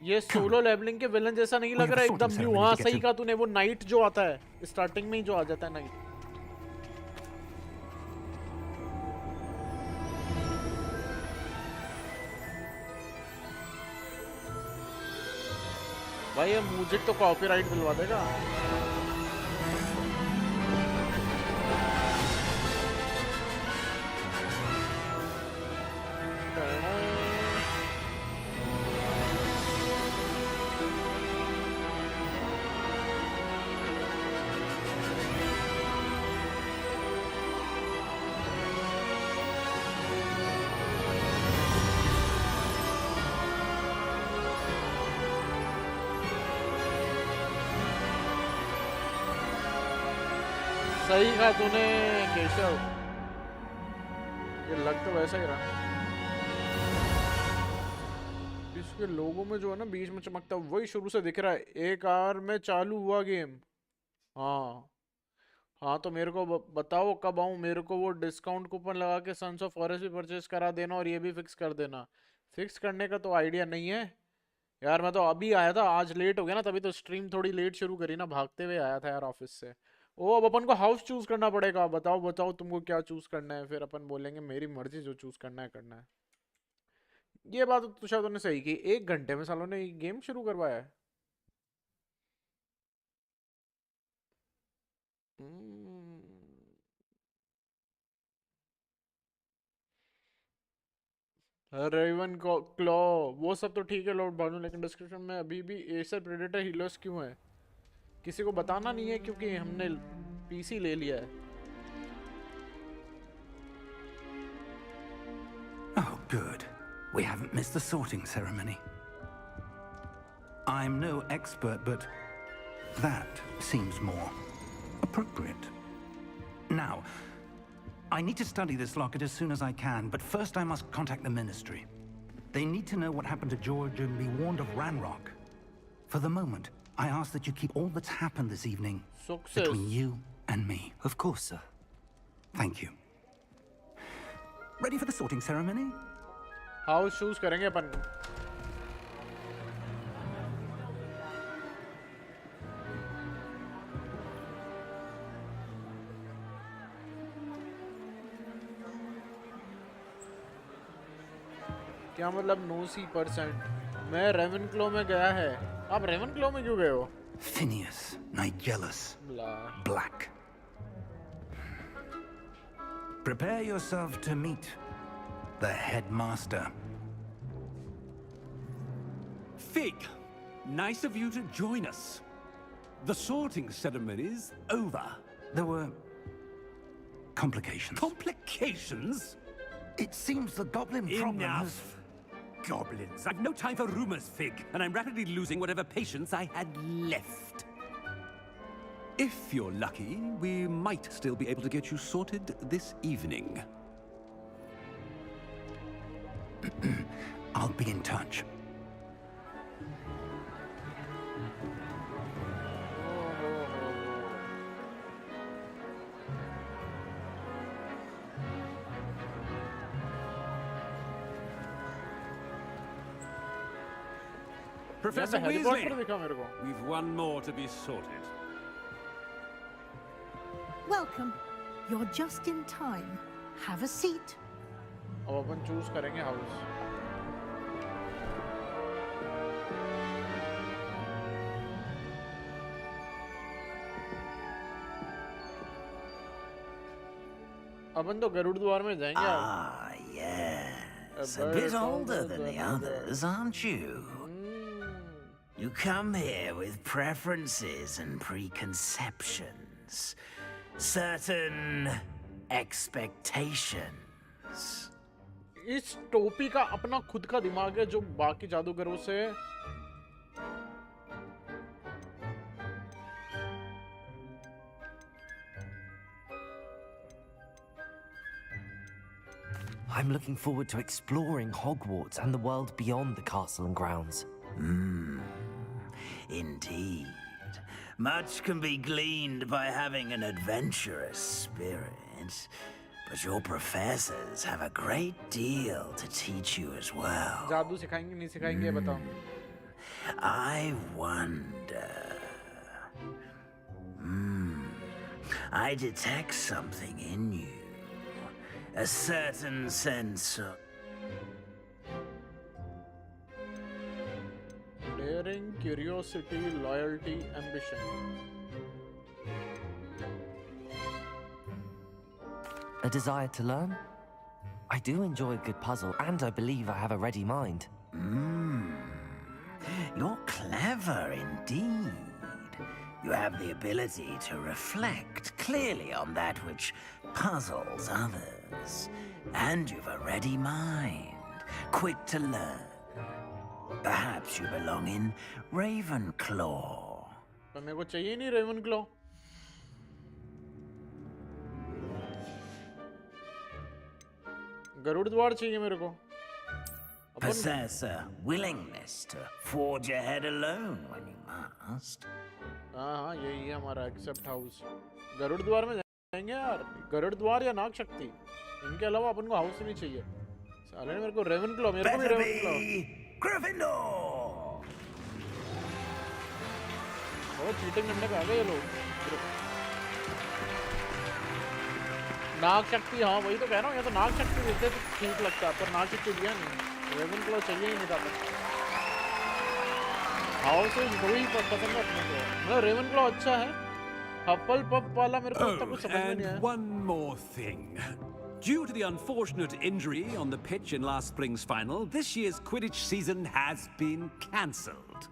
ये सोलो लेवलिंग के विलन जैसा नहीं लग रहा है एकदम न्यू। हाँ सही कहा तूने, वो नाइट जो आता है स्टार्टिंग में ही जो आ जाता है नाइट। भाई ये म्यूजिक तो कॉपीराइट दिलवा देगा। सही कहा तूने केशव, ये लग तो वैसा ही रहा। इसके लोगों में जो है ना बीच में चमकता वही शुरू से दिख रहा है। 1 आवर में चालू हुआ गेम। हाँ हाँ, तो मेरे को बताओ कब आऊँ। मेरे को वो डिस्काउंट कूपन लगा के सन्स ऑफ फॉरेस्ट भी परचेस करा देना और ये भी फिक्स कर देना। फिक्स करने का तो आइडिया नहीं है यार। मैं तो अभी आया था, आज लेट हो गया ना, तभी तो स्ट्रीम थोड़ी लेट शुरू करी ना, भागते हुए आया था यार ऑफिस से। ओ अब अपन को हाउस चूज करना पड़ेगा। बताओ बताओ तुमको क्या चूज करना है, फिर अपन बोलेंगे मेरी मर्जी, जो चूज करना है करना है। ये बात तो शायद उन्होंने सही की, 1 घंटे में सालों ने गेम शुरू करवाया है। रेवन क्लॉ वो सब तो ठीक है लॉर्ड बानू, लेकिन डिस्क्रिप्शन में अभी भी एसर प्रेडेटर हीलियोस क्यों है? किसी को बताना नहीं है क्योंकि हमने पीसी ले लिया है। Oh, good. We haven't missed the sorting ceremony. I'm no expert, but that seems more appropriate. Now, I need to study this locket as soon as I can, but first I must contact the Ministry. They need to know what happened to George and be warned of Ranrock. For the moment, I ask that you keep all that's happened this evening between you and me. Of course, sir. Thank you. Ready for the sorting ceremony? House choose करेंगे अपन। क्या मतलब 90%? मैं रेवनक्लो में गया है। आप रेवनक्लो में क्यों गए हो? Phineas, Nigellus, Black. Prepare yourself to meet the headmaster. Fig, nice of you to join us. The sorting ceremony's over. There were complications. Complications? It seems the goblin problem Enough. Goblins. I've no time for rumors, Fig, and I'm rapidly losing whatever patience I had left. If you're lucky, we might still be able to get you sorted this evening. I'll be in touch. Professor Weasley, we've one more to be sorted. Welcome. You're just in time. Have a seat. अब अपन choose करेंगे house. अपन तो गरुड़ द्वार में जाएंगे. Ah, yes. A bit older than the others, aren't you? You come here with preferences and preconceptions. Certain expectations. इस टोपी का अपना खुद का दिमाग है जो बाकी जादूगरों से I'm looking forward to exploring Hogwarts and the world beyond the castle and grounds. Indeed. Much can be gleaned by having an adventurous spirit, but your professors have a great deal to teach you as well. जादू सिखाएंगे नहीं सिखाएंगे बताओ. I wonder. I detect something in you. A certain sense of daring, curiosity, loyalty, ambition. A desire to learn? I do enjoy a good puzzle, and I believe I have a ready mind. You're clever indeed. You have the ability to reflect clearly on that which puzzles others. And you've a ready mind, quick to learn. Perhaps you belong in Ravenclaw. पर मेरे को चाहिए नहीं Ravenclaw. Garuda द्वार चाहिए मेरे को. Possess a willingness to forge ahead alone when you must. हाँ यही है हमारा एक्सेप्ट हाउस. गरुड़ द्वार में जाएंगे यार. गरुड़ द्वार या नाग शक्ति. इनके अलावा अपन को हाउस ही नहीं चाहिए. साले ने मेरे को Ravenclaw, मेरे को भी Ravenclaw. Gryffindor. वो चीटिंग करने पे आ गए ये लोग. नाग शक्ति, हाँ वही तो कह रहा हूँ. ये तो नाग शक्ति देते तो ठीक लगता, पर नाग शक्ति दिया नहीं. Ravenclaw चाहिए ही नहीं था. हाउस दो ही पसंद है अपने को. मतलब Ravenclaw अच्छा है. हफलपफ वाला मेरे को उतना कुछ समझ में नहीं आया. One more thing. Due to the unfortunate injury on the pitch in last spring's final, this year's Quidditch season has been cancelled.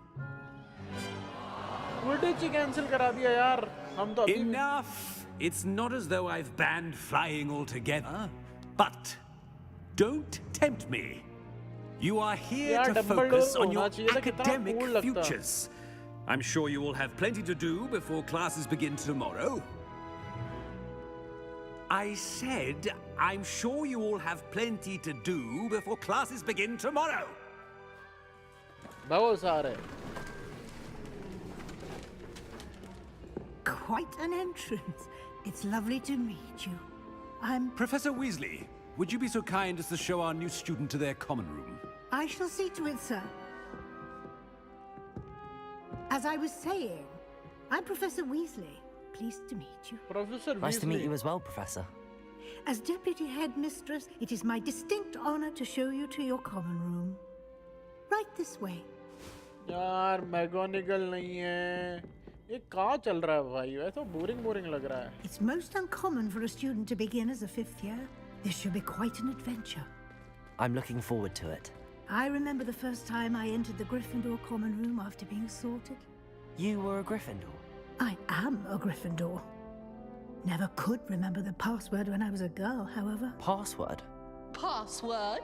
Quidditch cancel करा दिया यार. हम तो अभी Enough! It's not as though I've banned flying altogether, but don't tempt me. You are here to focus on your academic futures. I'm sure you will have plenty to do before classes begin tomorrow. I said, I'm sure you all have plenty to do before classes begin tomorrow. Quite an entrance. It's lovely to meet you. I'm... Professor Weasley, would you be so kind as to show our new student to their common room? I shall see to it, sir. As I was saying, I'm Professor Weasley. Pleased to meet you. Professor Nice to meet you as well, Professor. As Deputy Headmistress, it is my distinct honor to show you to your common room. Right this way. यार McGonagall नहीं है. ये कहाँ चल रहा है भाई? ये तो boring लग रहा है. It's most uncommon for a student to begin as a 5th year. This should be quite an adventure. I'm looking forward to it. I remember the first time I entered the Gryffindor common room after being sorted. You were a Gryffindor? I am a Gryffindor. Never could remember the password when I was a girl, however. Password? Password?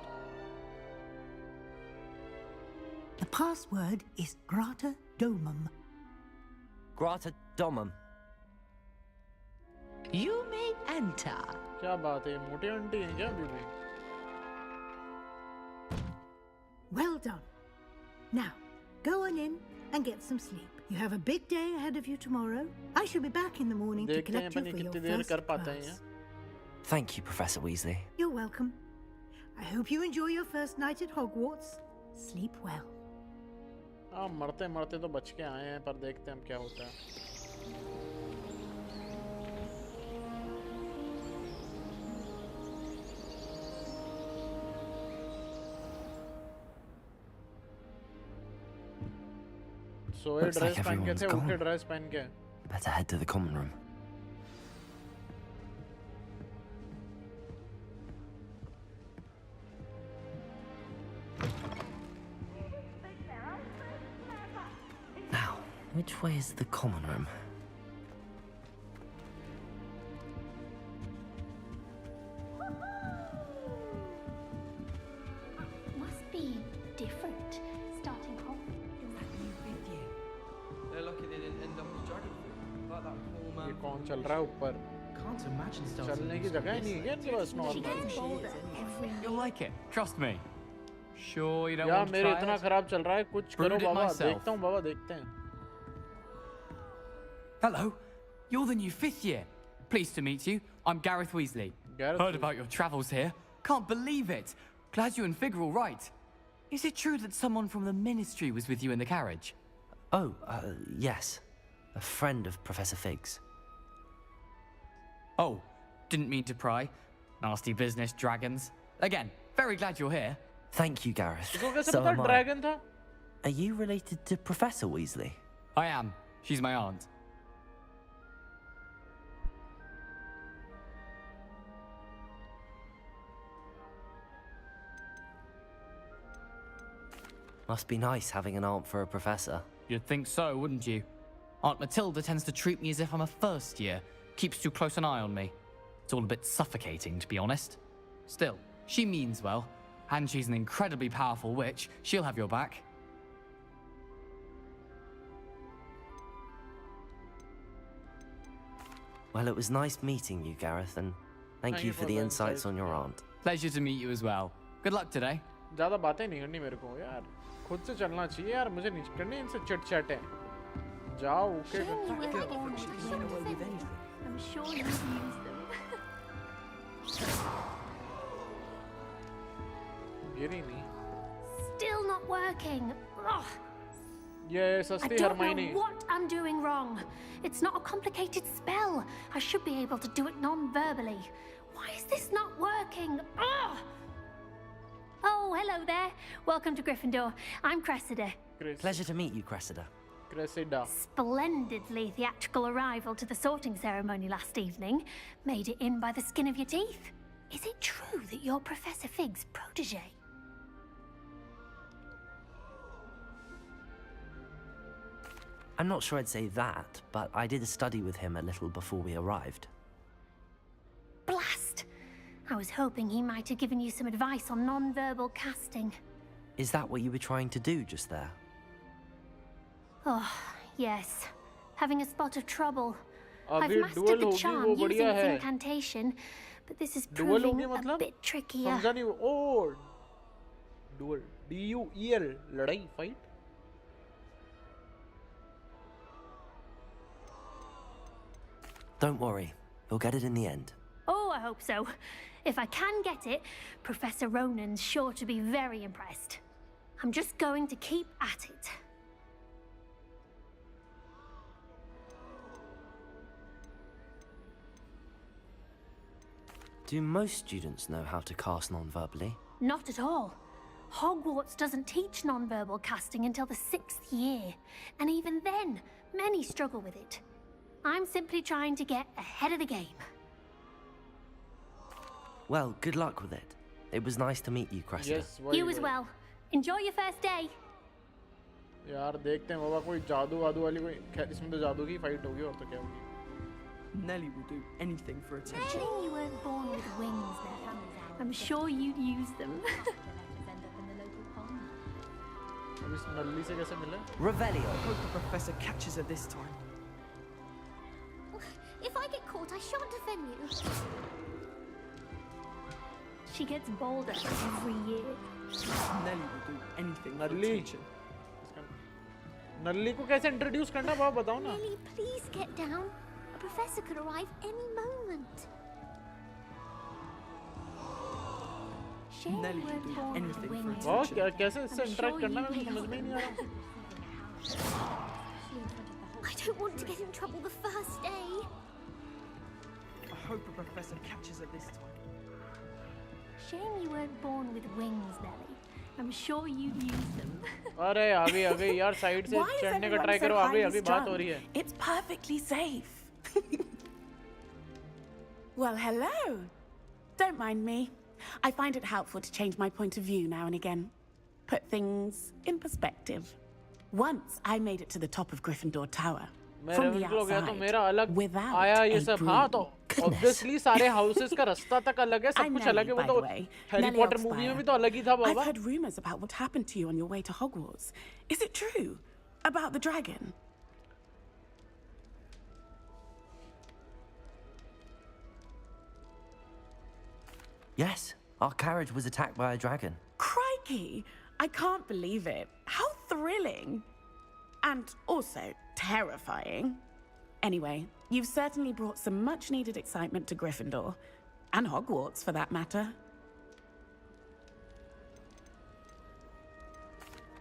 The password is Grata Domum. Grata Domum. You may enter. क्या बात है? मोटी aunty हैं क्या अभी भी? Well done. Now, go on in and get some sleep. You have a big day ahead of you tomorrow. I shall be back in the morning to collect you for your first class. Thank you, Professor Weasley. You're welcome. I hope you enjoy your first night at Hogwarts. Sleep well. हाँ मरते मरते तो बच के आए हैं, पर देखते हैं हम क्या होता है। सोए ड्रेस पहन के थे, उनके ड्रेस पहन के। Better head to the common room. Now, which way is the common room? Must be different. Starting off. They're lucky they didn't end up as dragon food. Like that poor man. ये कौन चल रहा है ऊपर? Can't imagine चलने की जगह ही नहीं है इनके पास normal. You'll like it. Trust me. Sure you don't यार want to मेरे try इतना it? खराब चल रहा है, कुछ करो Brewed it बाबा। myself. देखता हूँ बाबा, देखते हैं। Hello. You're the new 5th year. Pleased to meet you. I'm Gareth Weasley. Heard about your travels here. Can't believe it. Glad you and Fig are all right. Is it true that someone from the Ministry was with you in the carriage? Oh, yes. A friend of Professor Fig's. Oh, didn't mean to pry. Nasty business, dragons. Again, very glad you're here. Thank you, Gareth. इसको कैसे So पता am I. Dragon था? Are you related to Professor Weasley? I am. She's my aunt. Must be nice having an aunt for a professor. You'd think so, wouldn't you? Aunt Matilda tends to treat me as if I'm a first year. Keeps too close an eye on me. It's all a bit suffocating, to be honest. Still, she means well. And she's an incredibly powerful witch. She'll have your back. Well, it was nice meeting you, Gareth, and thank you for the insights on your aunt. Pleasure to meet you as well. Good luck today. ज़्यादा बातें नहीं करनी मेरे को यार, खुद से चलना चाहिए यार, मुझे नहीं करनी इनसे चिट चैट है। जाओ okay. I'm sure you've used them. गिरी नहीं। Still not working. Ugh. ये I सस्ती don't Hermione. know what I'm doing wrong. It's not a complicated spell. I should be able to do it non-verbally. Why is this not working? Ugh. Oh, hello there. Welcome to Gryffindor. I'm Cressida. Pleasure to meet you, Cressida. Cressida. Splendidly theatrical arrival to the sorting ceremony last evening. Made it in by the skin of your teeth. Is it true that you're Professor Fig's protege? I'm not sure I'd say that, but I did study with him a little before we arrived. Blast! I was hoping he might have given you some advice on non-verbal casting. Is that what you were trying to do just there? Oh, yes. Having a spot of trouble. अभी I've mastered dual the होगी charm वो using बढ़िया its है। incantation, but this is Dual proving होगी a मतलब? bit trickier. समझा नहीं वो। ओ dual DUEL लड़ाई fight। Don't worry, you'll get it in the end. Oh, I hope so. If I can get it, Professor Ronan's sure to be very impressed. I'm just going to keep at it. Do most students know how to cast non-verbally? Not at all. Hogwarts doesn't teach non-verbal casting until the 6th year, and even then, many struggle with it. I'm simply trying to get ahead of the game. Well, good luck with it. It was nice to meet you, Cressida. Yes, You as well. Enjoy your first day. यार देखते हैं बाबा, कोई जादू वादू वाली कोई, खैर इसमें तो जादू की फाइट होगी और तो क्या होगी। Nelly will do anything for attention. Nelly, you weren't born with wings, then. I'm sure you'd use them. अब इस नल्ली से कैसे मिले? Revelio. I hope the professor catches her this time. If I get caught, I shan't defend you. She gets bolder every year. Nelly will do anything for nalli. attention. नल्ली को कैसे introduce करना बाबा बताओ ना। Nelly, please get down. A professor could arrive any moment. Nelly will do anything for वाह attention. क्या कैसे इससे interact करना है, मेरे को समझ में ही नहीं आ रहा। I don't want to get in trouble the first day. I hope a professor catches it this time. Shame you weren't born with wings, Nelly. I'm sure you'd use them. अरे अभी यार साइड से चढ़ने का try करो अभी बात हो रही है. It's perfectly safe. Well, hello. Don't mind me. I find it helpful to change my point of view now and again. Put things in perspective. Once I made it to the top of Gryffindor Tower. From the outside, without आया ये सब. हाँ तो obviously सारे houses का रास्ता तक अलग है, सब कुछ अलग है. वो तो Harry Potter movie में भी तो अलग ही था बाबा. I've heard rumors about what happened to you on your way to Hogwarts. Is it true? About the dragon? Yes, our carriage was attacked by a dragon. Crikey! I can't believe it. How thrilling! And also terrifying. Anyway, you've certainly brought some much-needed excitement to Gryffindor. And Hogwarts, for that matter.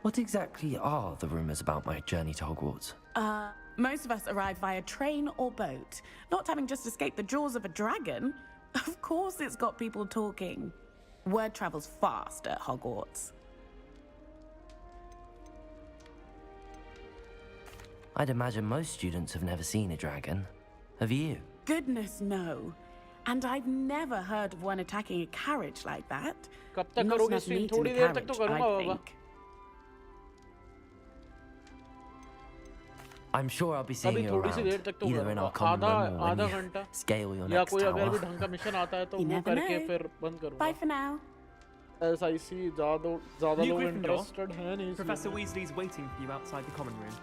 What exactly are the rumors about my journey to Hogwarts? Most of us arrive via train or boat. Not having just escaped the jaws of a dragon. Of course it's got people talking. Word travels fast at Hogwarts. I'd imagine most students have never seen a dragon. Have you? Goodness, no. And I've never heard of one attacking a carriage like that. कब तक करोगे stream? थोड़ी देर तक तो करूँगा बाबा. I'm sure I'll be seeing you around, either in our common room or when you scale your next tower. या कोई अगर भी ढंग का मिशन आता है तो वो करके फिर बंद करूँगा. Bye for now. SIC ज़्यादा लोग interested हैं नहीं. Professor Weasley's waiting for you outside the common room.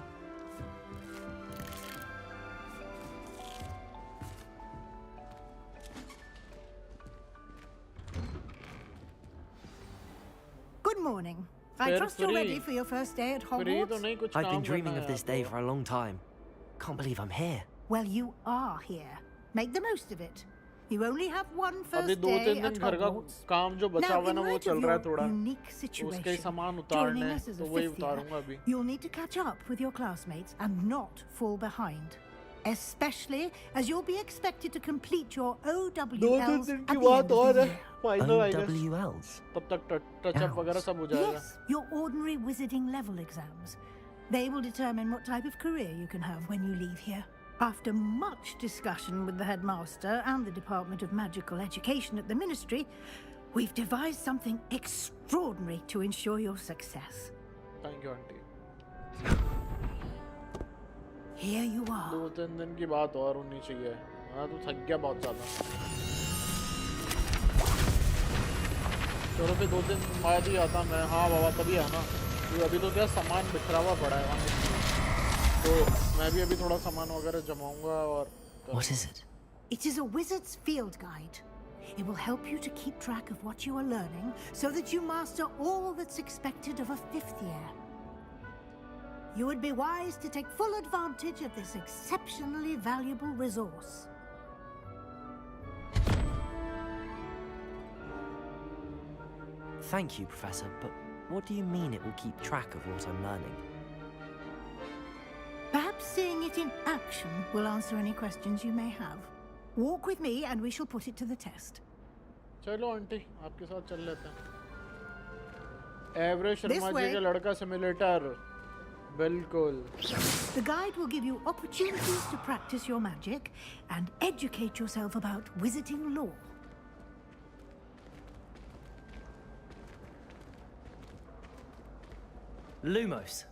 Good morning. I trust you're ready for your first day at Hogwarts. I've been dreaming of this day for a long time. Can't believe I'm here. Well, you are here. Make the most of it. You only have one first day at Hogwarts. Now, in light of your unique situation, joining us as a fifth year, you'll need to catch up with your classmates and not fall behind. Especially as you'll be expected to complete your OWLs at the end of the year. OWLs? Yes, your ordinary wizarding level exams. They will determine what type of career you can have when you leave here. After much discussion with the headmaster and the Department of Magical Education at the Ministry, we've devised something extraordinary to ensure your success. Thank you, Auntie. Here you are. 2-3 दिन की बात और होनी चाहिए. हाँ तो थक गया बहुत ज़्यादा. चलो फिर 2 दिन बाद ही आता मैं. हाँ बाबा तभी आना. अभी तो क्या सामान बिखरा हुआ पड़ा है वहाँ. तो मैं भी अभी थोड़ा सामान वगैरह जमाऊंगा और. What is it? It is a wizard's field guide. It will help you to keep track of what you are learning so that you master all that's expected of a 5th year. You would be wise to take full advantage of this exceptionally valuable resource. Thank you, Professor, but what do you mean it will keep track of what I'm learning? Perhaps seeing it in action will answer any questions you may have. Walk with me and we shall put it to the test. चलो aunty आपके साथ चल लेते हैं. Average Sharma ji का लड़का simulator. बिल्कुल. The guide will give you opportunities to practice your magic and educate yourself about wizarding lore. Lumos.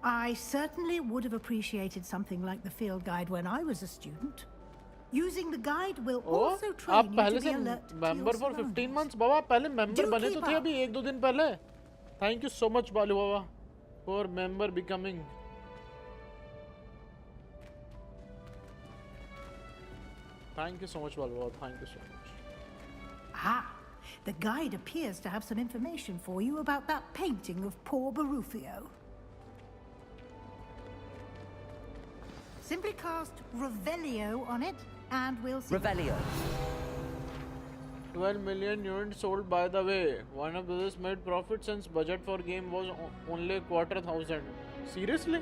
I certainly would have appreciated something like the field guide when I was a student. Using the guide will also train you to be alert to member for 15 months. बाबा पहले member बने तो थे अभी 1-2 दिन पहले. Thank you so much बालू बाबा for member becoming. Thank you so much बालू बाबा. Thank you so much. Ah, the guide appears to have some information for you about that painting of poor Barufio. Simply cast Revelio on it, and we'll see. Revelio. 12 million units sold, by the way. Warner Brothers made profit since budget for game was only 250,000. Seriously?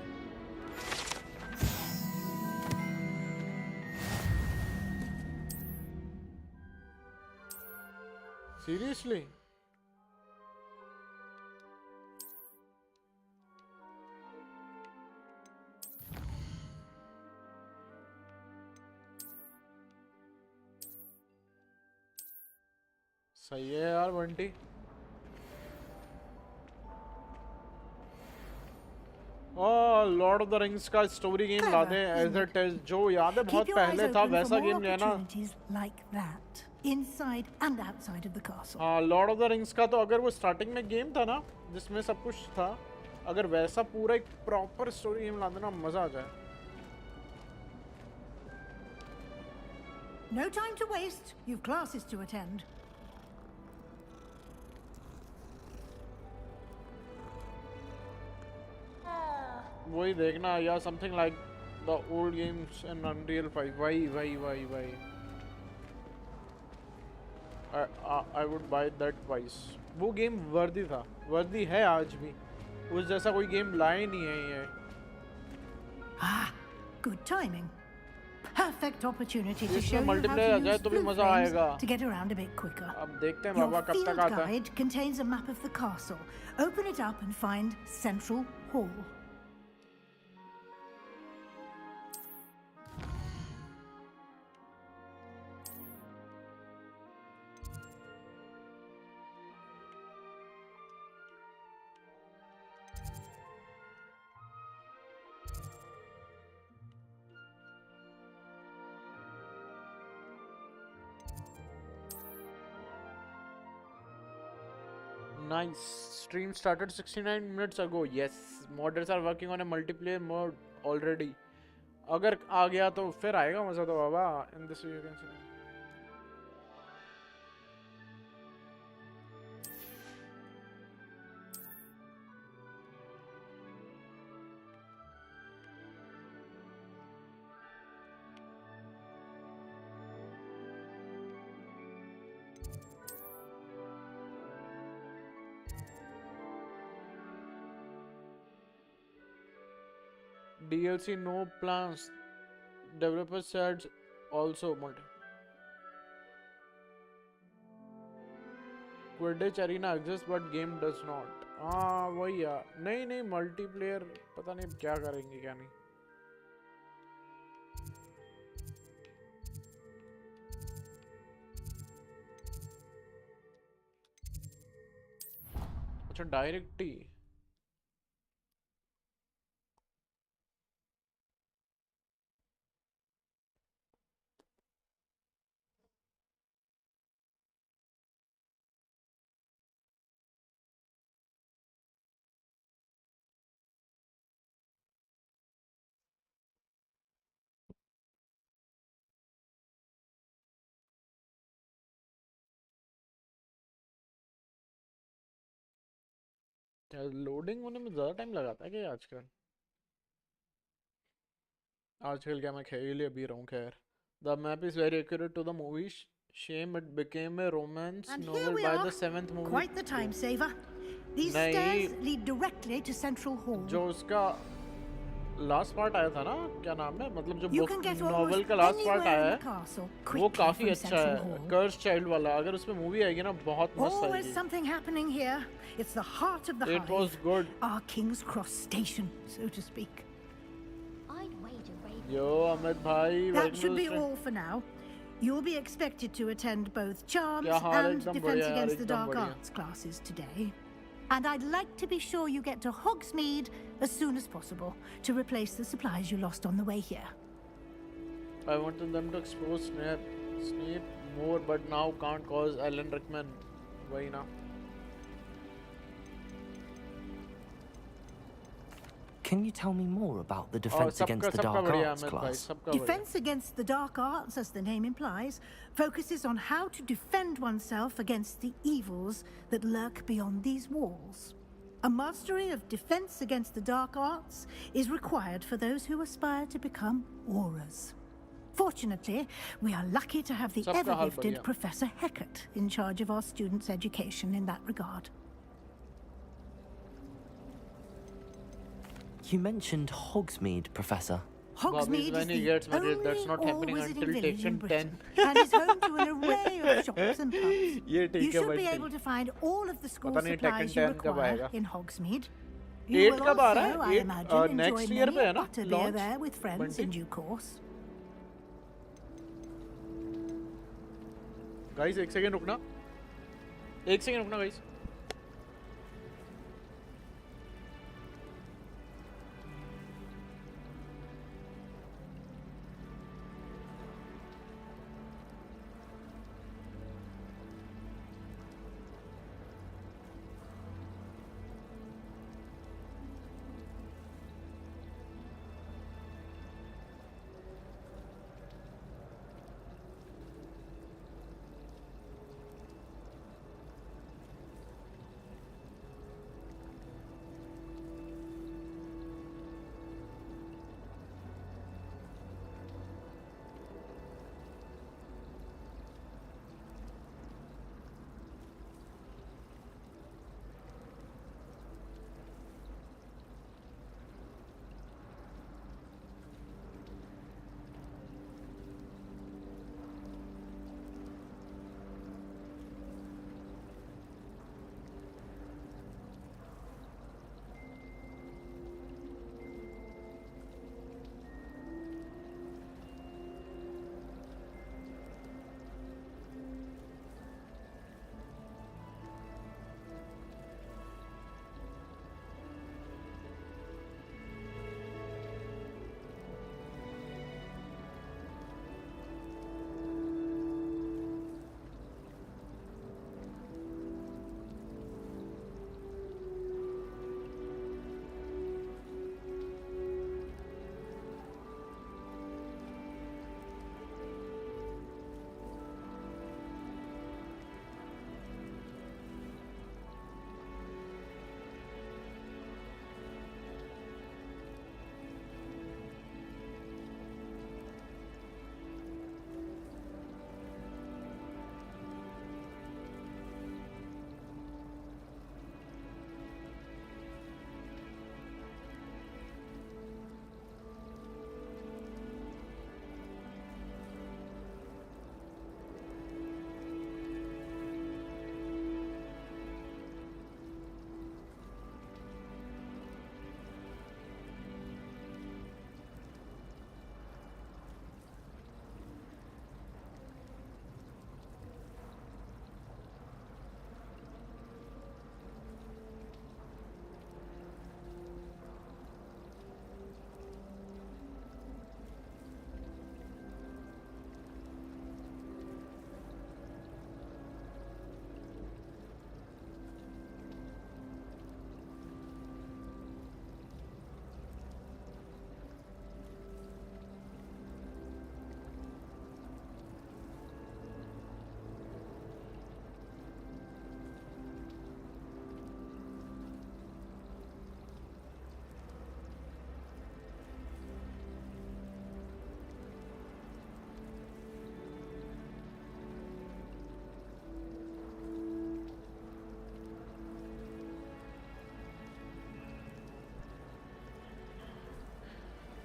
Seriously? सही है यार Bunty. Lord of the Rings का story game ला दे as it is, जो याद है बहुत पहले था वैसा गेम लेना। Inside and outside of the castle. हाँ, लॉर्ड ऑफ द रिंग्स का तो अगर वो स्टार्टिंग में गेम था ना जिसमें सब कुछ था, अगर वैसा पूरा एक प्रॉपर स्टोरी गेम ला देना मजा आ जाए। No time to waste. You've classes to attend. वही देखना या something like the old games in Unreal 5. Why? I would buy that twice. वो गेम वर्दी था, वर्दी है आज भी। उस जैसा कोई गेम लाए नहीं है ये। Ah, good timing. Perfect opportunity to show you how multiplayer आ to जाए use तो भी blue मजा frames आएगा। to get around a bit quicker. अब देखते हैं Your बाबा कब field तक आता है। guide contains a map of the castle. Open it up and find Central Hall. Nice. Stream started 69 minutes ago. Yes. Modders are working on a multiplayer mode already. अगर आ गया तो फिर आएगा मजा तो बाबा। In this way you can see. DLC no plans. Developers said also multi. Quidditch arena exists but game does not. हाँ वही यार, नहीं मल्टीप्लेयर पता नहीं क्या करेंगे क्या नहीं। अच्छा डायरेक्ट ही। लोडिंग होने में ज़्यादा टाइम लगाता है क्या आजकल? आजकल क्या मैं खेल ही अभी रहा हूँ। खैर, the map is very accurate to the movie. Shame it became a romance novel by the 7th movie. Quite the time saver. These stairs lead directly to Central Hall. जो उसका लास्ट पार्ट आया था ना, क्या नाम है, मतलब जो नॉवेल का लास्ट पार्ट आया है वो काफी अच्छा है। कर्स चाइल्ड वाला, अगर उसमें मूवी आएगी ना बहुत मस्त आएगी। Always something happening here. It's the heart of the hive. It was good. Our King's Cross station, so to speak. Yo, Amit bhai. That should be all for now. You'll be expected to attend both Charms and Defense Against the Dark Arts classes today. And I'd like to be sure you get to Hogsmeade as soon as possible to replace the supplies you lost on the way here. I wanted them to expose Snape more, but now can't cause Alan Rickman. Why now? Can you tell me more about the Defense Against the Dark Arts class? Defense Against the Dark Arts, as the name implies, focuses on how to defend oneself against the evils that lurk beyond these walls. A mastery of Defense Against the Dark Arts is required for those who aspire to become Aurors. Fortunately, we are lucky to have the Sabka hal ever-gifted badhiya. Professor Heckert in charge of our students' education in that regard. You mentioned Hogsmeade, Professor. Hogsmeade when is he the gets married, that's only not happening all-wizarding until village in Taken Britain 10. and is home to an array of shops and pubs. ये ठीक You है should भाई, be ठीक। able to find all of the school पता नहीं supplies Tekken you 10 कब require आएगा। in Hogsmeade. You 8 will कब आ रहा also, है? I 8 imagine, next enjoy year many पे है a ना? butterbeer Launch? there with friends in 20? due course. Guys, एक सेकंड रुकना। एक सेकंड रुकना guys।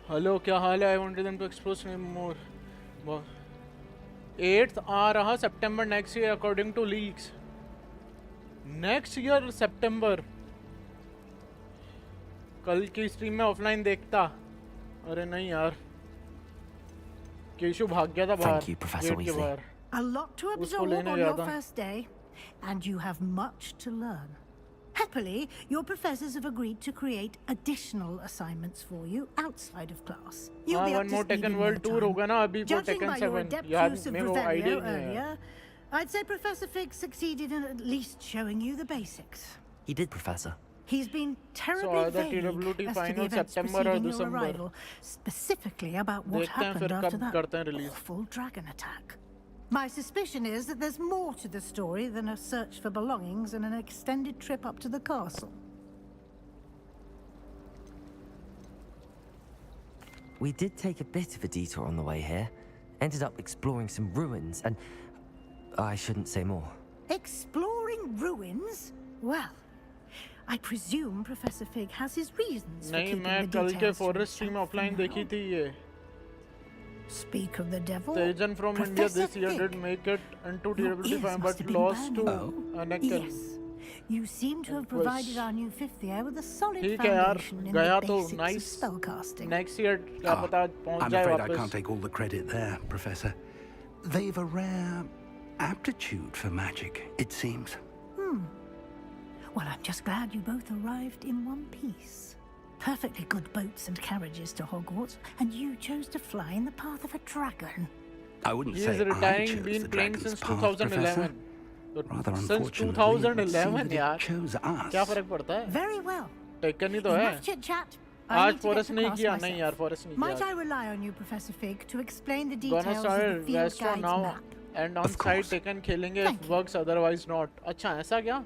हेलो क्या हाल है? I wanted them to explore more. 8th आ रहा सितंबर next year according to leaks. Next year सितंबर। कल की स्ट्रीम में ऑफलाइन देखता। अरे नहीं यार, केशु भाग गया था बाहर। गेट के बाहर। A lot to absorb on your first day, and you have much to learn. Happily, your professors have agreed to create additional assignments for you outside of class. You'll be up to speed in no time. होगा ना अभी वो Judging Tekken by your 7 adept याद use of में वो ID Revelio नहीं है। earlier, I'd say Professor Fig succeeded in at least showing you the basics. He did, Professor. He's been terribly So, the vague TWT as to the final events September or preceding your December. arrival, specifically about what देखते हैं happened फिर after कब that करते हैं release। awful dragon attack. My suspicion is that there's more to the story than a search for belongings and an extended trip up to the castle. We did take a bit of a detour on the way here, Ended up exploring some ruins and... I shouldn't say more. Exploring ruins? Well, I presume Professor Fig has his reasons for keeping the details to himself for now. Speak of the devil. Tejan from India this year did make it into DWT5 but lost to Anakin. Yes. You seem to have provided our new fifth year with a solid foundation in the basics of spellcasting. Next year, I'm afraid I can't take all the credit there, Professor. They've a rare aptitude for magic, it seems. Well, I'm just glad you both arrived in one piece. Perfectly good boats and carriages to Hogwarts, and you chose to fly in the path of a dragon. I wouldn't say I chose the dragon's path, Professor. Rather unfortunately, it chose us. क्या फर्क पड़ता है? Very well. Taken ही तो है. Chit-chat. आज forest नहीं किया नहीं यार फॉरेस्ट नहीं किया. Might I rely on you, Professor Fig, to explain the details of the field guide's map? And on site taken खेलेंगे if works otherwise not. अच्छा ऐसा क्या?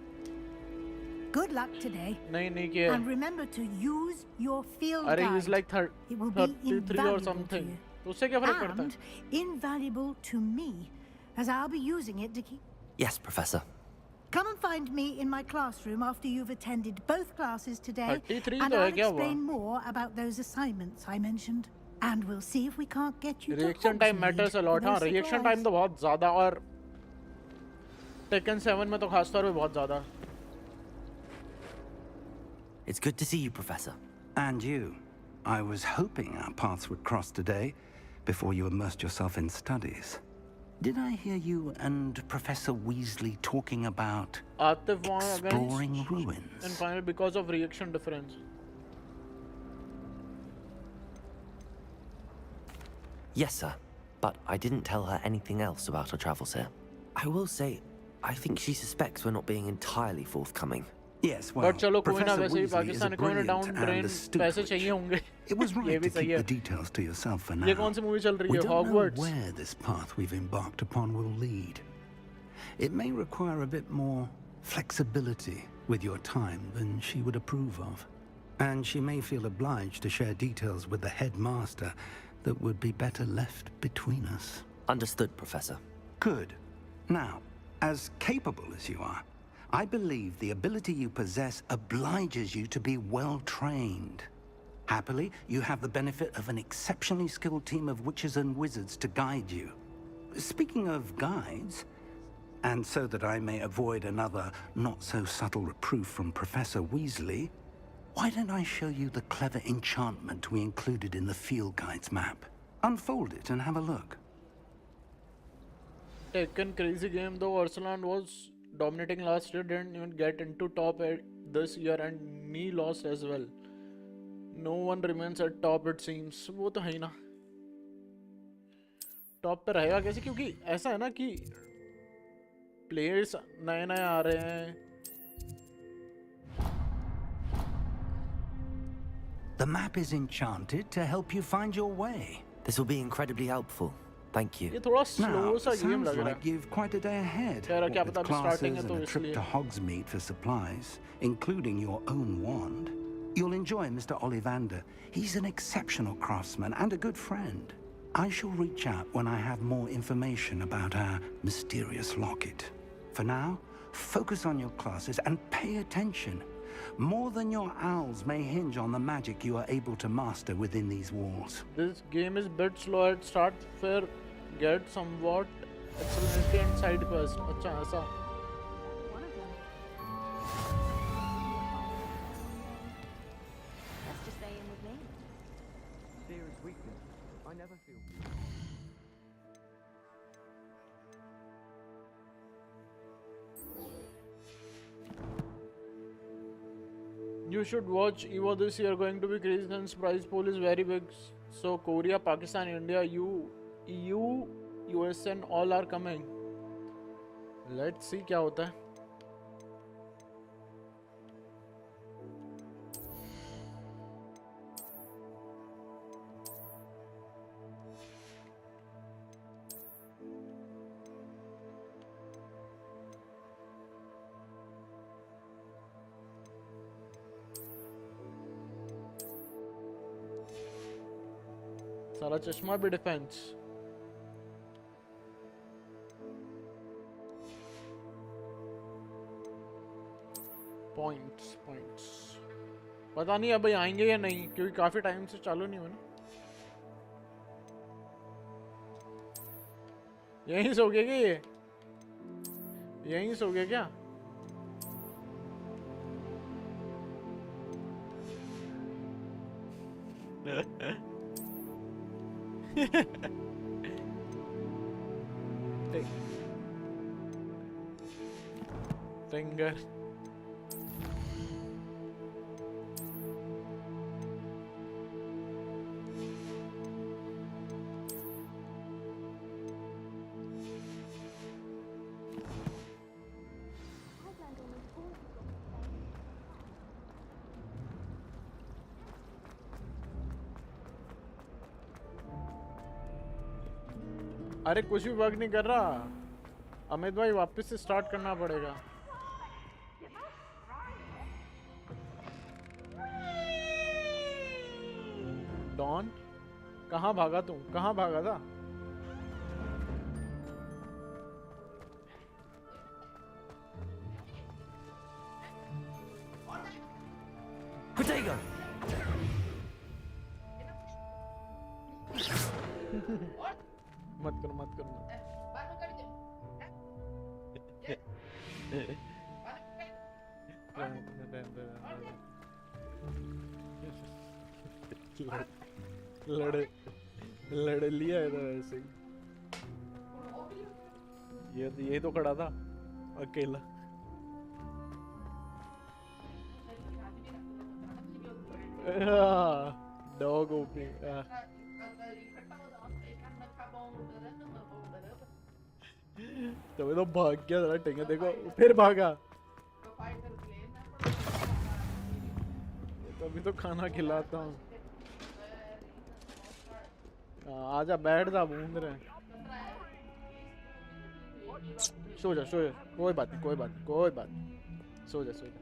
Good luck today. नहीं किया. And remember to use your field guide. अरे he's like 33 or something. तो उससे क्या फर्क पड़ता है? And invaluable to me, as I'll be using it to keep. Yes, Professor. Come and find me in my classroom after you've attended both classes today, 33 and I'll explain more about those assignments I mentioned. And we'll see if we can't get you reaction time matters a lot. हाँ, reaction time तो बहुत ज़्यादा और Tekken 7 में तो खास तौर पे बहुत ज़्यादा. It's good to see you, Professor. And you. I was hoping our paths would cross today, before you immersed yourself in studies. Did I hear you and Professor Weasley talking about exploring ruins? And finally, because of reaction difference. Yes, sir. But I didn't tell her anything else about our travels here. I will say, I think she suspects we're not being entirely forthcoming. Yes, well, Professor Weasley is a brilliant and astute witch. It was right to keep the details to yourself for now. We don't know where this path we've embarked upon will lead. It may require a bit more flexibility with your time than she would approve of. And she may feel obliged to share details with the headmaster that would be better left between us. Understood, Professor. Good. Now, as capable as you are, I believe the ability you possess obliges you to be well-trained. Happily, you have the benefit of an exceptionally skilled team of witches and wizards to guide you. Speaking of guides, and so that I may avoid another not-so-subtle reproof from Professor Weasley, why don't I show you the clever enchantment we included in the field guide's map? Unfold it and have a look. Tekken crazy game though. Ursulan was dominating last year, didn't even get into top 8 this year, and me lost as well. No one remains at top it seems. वो तो है ही ना. Top पे रहेगा कैसे? क्योंकि ऐसा है ना कि players नए आ रहे हैं. The map is enchanted to help you find your way. This will be incredibly helpful. Thank you. ये थोड़ा slow सा game लग रहा है. Like you've quite a day ahead. With classes and a trip to Hogsmeade for supplies, including your own wand. You'll enjoy Mr. Ollivander. He's an exceptional craftsman and a good friend. I shall reach out when I have more information about our mysterious locket. For now, focus on your classes and pay attention. More than your owls may hinge on the magic you are able to master within these walls. This game is a bit slow at start, fair get somewhat accelerated and side quest. अच्छा ऐसा. Let's just stay in with me. Fear is weakness. I never feel. You should watch Evo this year. Going to be crazy since prize pool is very big. So Korea, Pakistan, India, EU, US and all are coming. Let's see क्या होता है. सारा चश्मा भी defence. पता नहीं अब आएंगे या नहीं क्योंकि काफी टाइम से चालू नहीं हुआ ना। यहीं सो गए क्या ये? यहीं सो गए क्या? टिंगर अरे कुछ भी वर्क नहीं कर रहा अमित भाई, वापस से स्टार्ट करना पड़ेगा। डॉन कहाँ भागा तुम? कहाँ भागा था? मत करो मत करो। लड़ लिया है तो ऐसे ही। ये तो खड़ा था अकेला। Dog opening. तो भाग गया जरा टेंगा, देखो फिर भागा। तभी तो खाना खिलाता हूँ। आजा बैठ जा, बूंद रहे। सो जा सो जा, कोई बात नहीं कोई बात नहीं कोई बात नहीं, सो जा सो जा।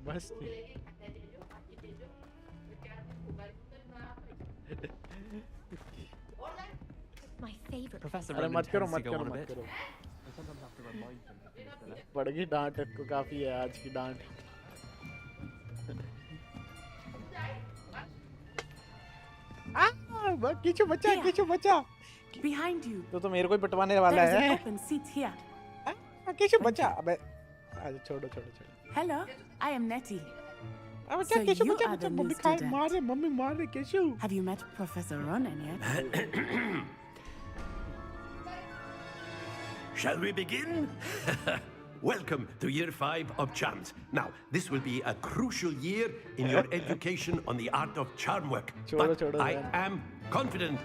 बस Professor अरे मत करो मत करो मत करो। पड़गी डांट को, काफी है आज की डांट। किचु बच्चा किचु बच्चा behind you। तो मेरे को ही पटवाने वाला है। किचु बच्चा, अबे छोड़ो छोड़ो छोड़ो। Hello, I am Nettie. So you are the new student. Mummy मार रहे cashew. Have you met Professor Ronan yet? Shall we begin? Welcome to Year 5 of Charms. Now, this will be a crucial year in your education on the art of charm work. But I am confident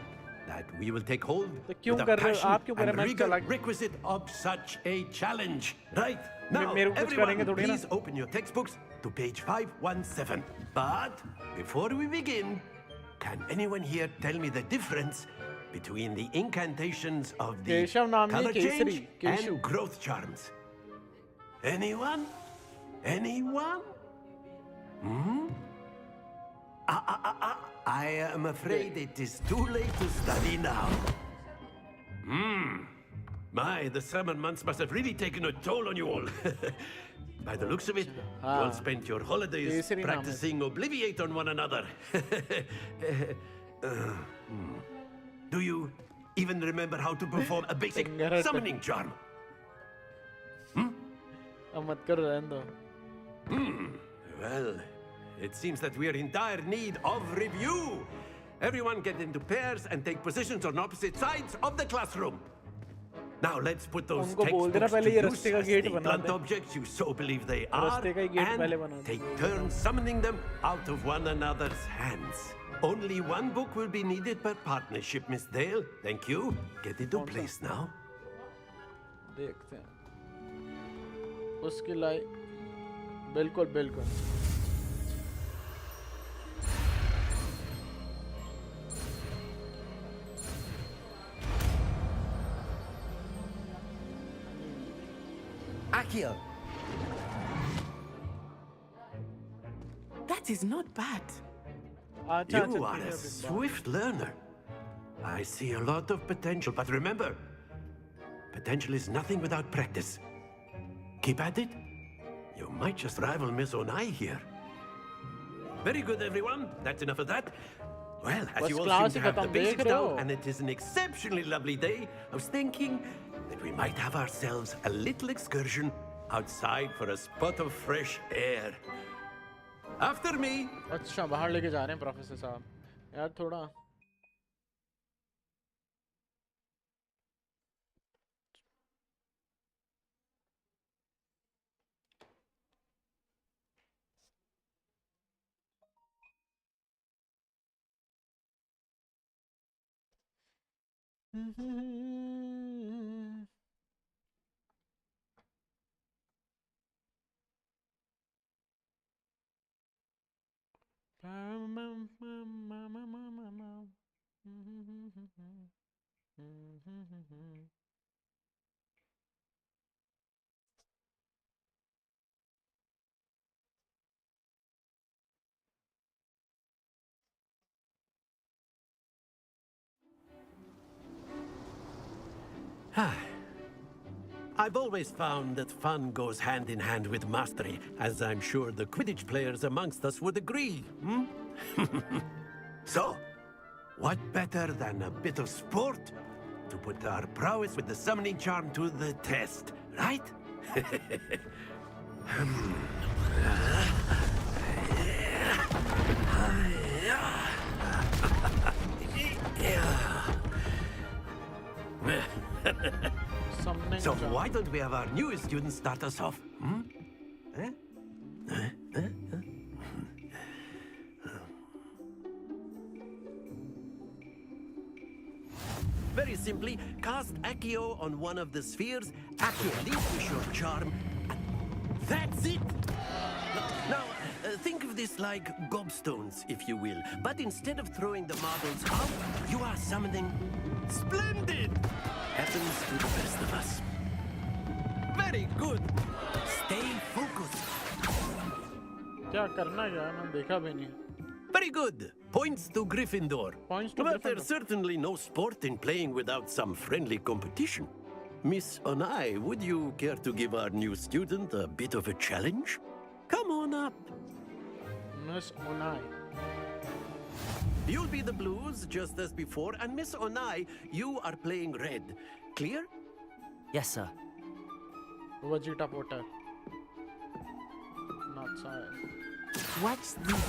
that we will take hold with the passion and rigor requisite of such a challenge. Right? Now, everyone, please open your textbooks to page 517. But before we begin, can anyone here tell me the difference between the incantations of the color change and growth charms? Anyone? Anyone? I am afraid it is too late to study now. My, the summer months must have really taken a toll on you all. By the looks of it, you all spent your holidays practicing Obliviate on one another. Do you even remember how to perform a basic summoning charm? Well, it seems that we are in dire need of review. Everyone get into pairs and take positions on opposite sides of the classroom. Now let's put those textbooks to use as the blunt objects you so believe they are, and take turns summoning them out of one another's hands. Only one book will be needed per partnership, Miss Dale. Thank you. Get into place now. देखते हैं उसकी लाई। बिल्कुल बिल्कुल। Akio. That is not bad. You are a swift learner. I see a lot of potential, but remember, potential is nothing without practice. Keep at it. You might just rival Miss Onai here. Very good, everyone. That's enough of that. Well, as you all seem to have the basics now, and it is an exceptionally lovely day, I was thinking that we might have ourselves a little excursion outside for a spot of fresh air. After me. अच्छा बाहर लेके जा रहे हैं professor साहब यार थोड़ा I've always found that fun goes hand in hand with mastery, as I'm sure the Quidditch players amongst us would agree. So, what better than a bit of sport to put our prowess with the summoning charm to the test, right? So why don't we have our newest student start us off? Very simply, cast Accio on one of the spheres, Accio leads with your charm, and that's it! Now, think of this like gobstones, if you will, but instead of throwing the marbles out, you are summoning splendid! Happens to the best of us. Very good. Stay focused. क्या करना है यार मैंने देखा भी नहीं. Very good. Points to Gryffindor. Points to But Gryffindor. there's certainly no sport in playing without some friendly competition. Miss Onai, would you care to give our new student a bit of a challenge? Come on up. Miss Onai. You'll be the blues, just as before, and Miss Onai, you are playing red. Clear? Yes, sir. Vegeta Potter. Not sire. What's this?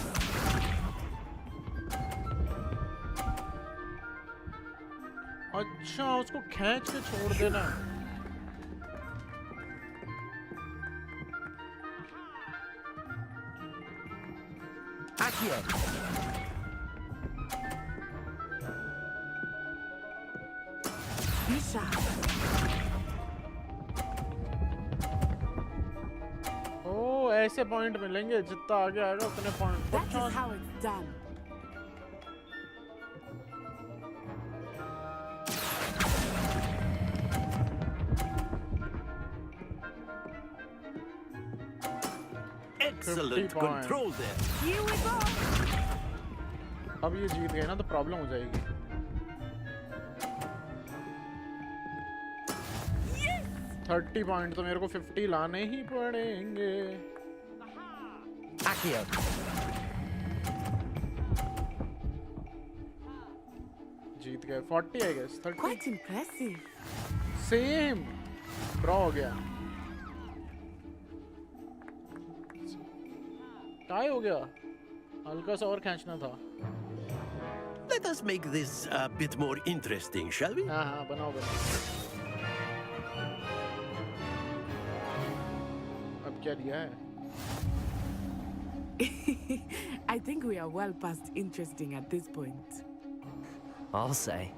अच्छा उसको खींच के छोड़ देना. Accio. ओ ऐसे point मिलेंगे जितना आगे आएगा उतने point. That is how it's done. Excellent control there. Here we go. अब ये जीत गए ना तो प्रॉब्लम हो जाएगी. 30 पॉइंट तो मेरे को 50 लाने ही पड़ेंगे. Accio. जीत गए 40 I guess. 30. Quite impressive. Same. Draw हो गया. टाई हो गया. हल्का सा और खींचना था. Let us make this a bit more interesting, shall we? हाँ बनाओ बनाओ. अब क्या दिया है? I think we are well past interesting at this point. I'll say.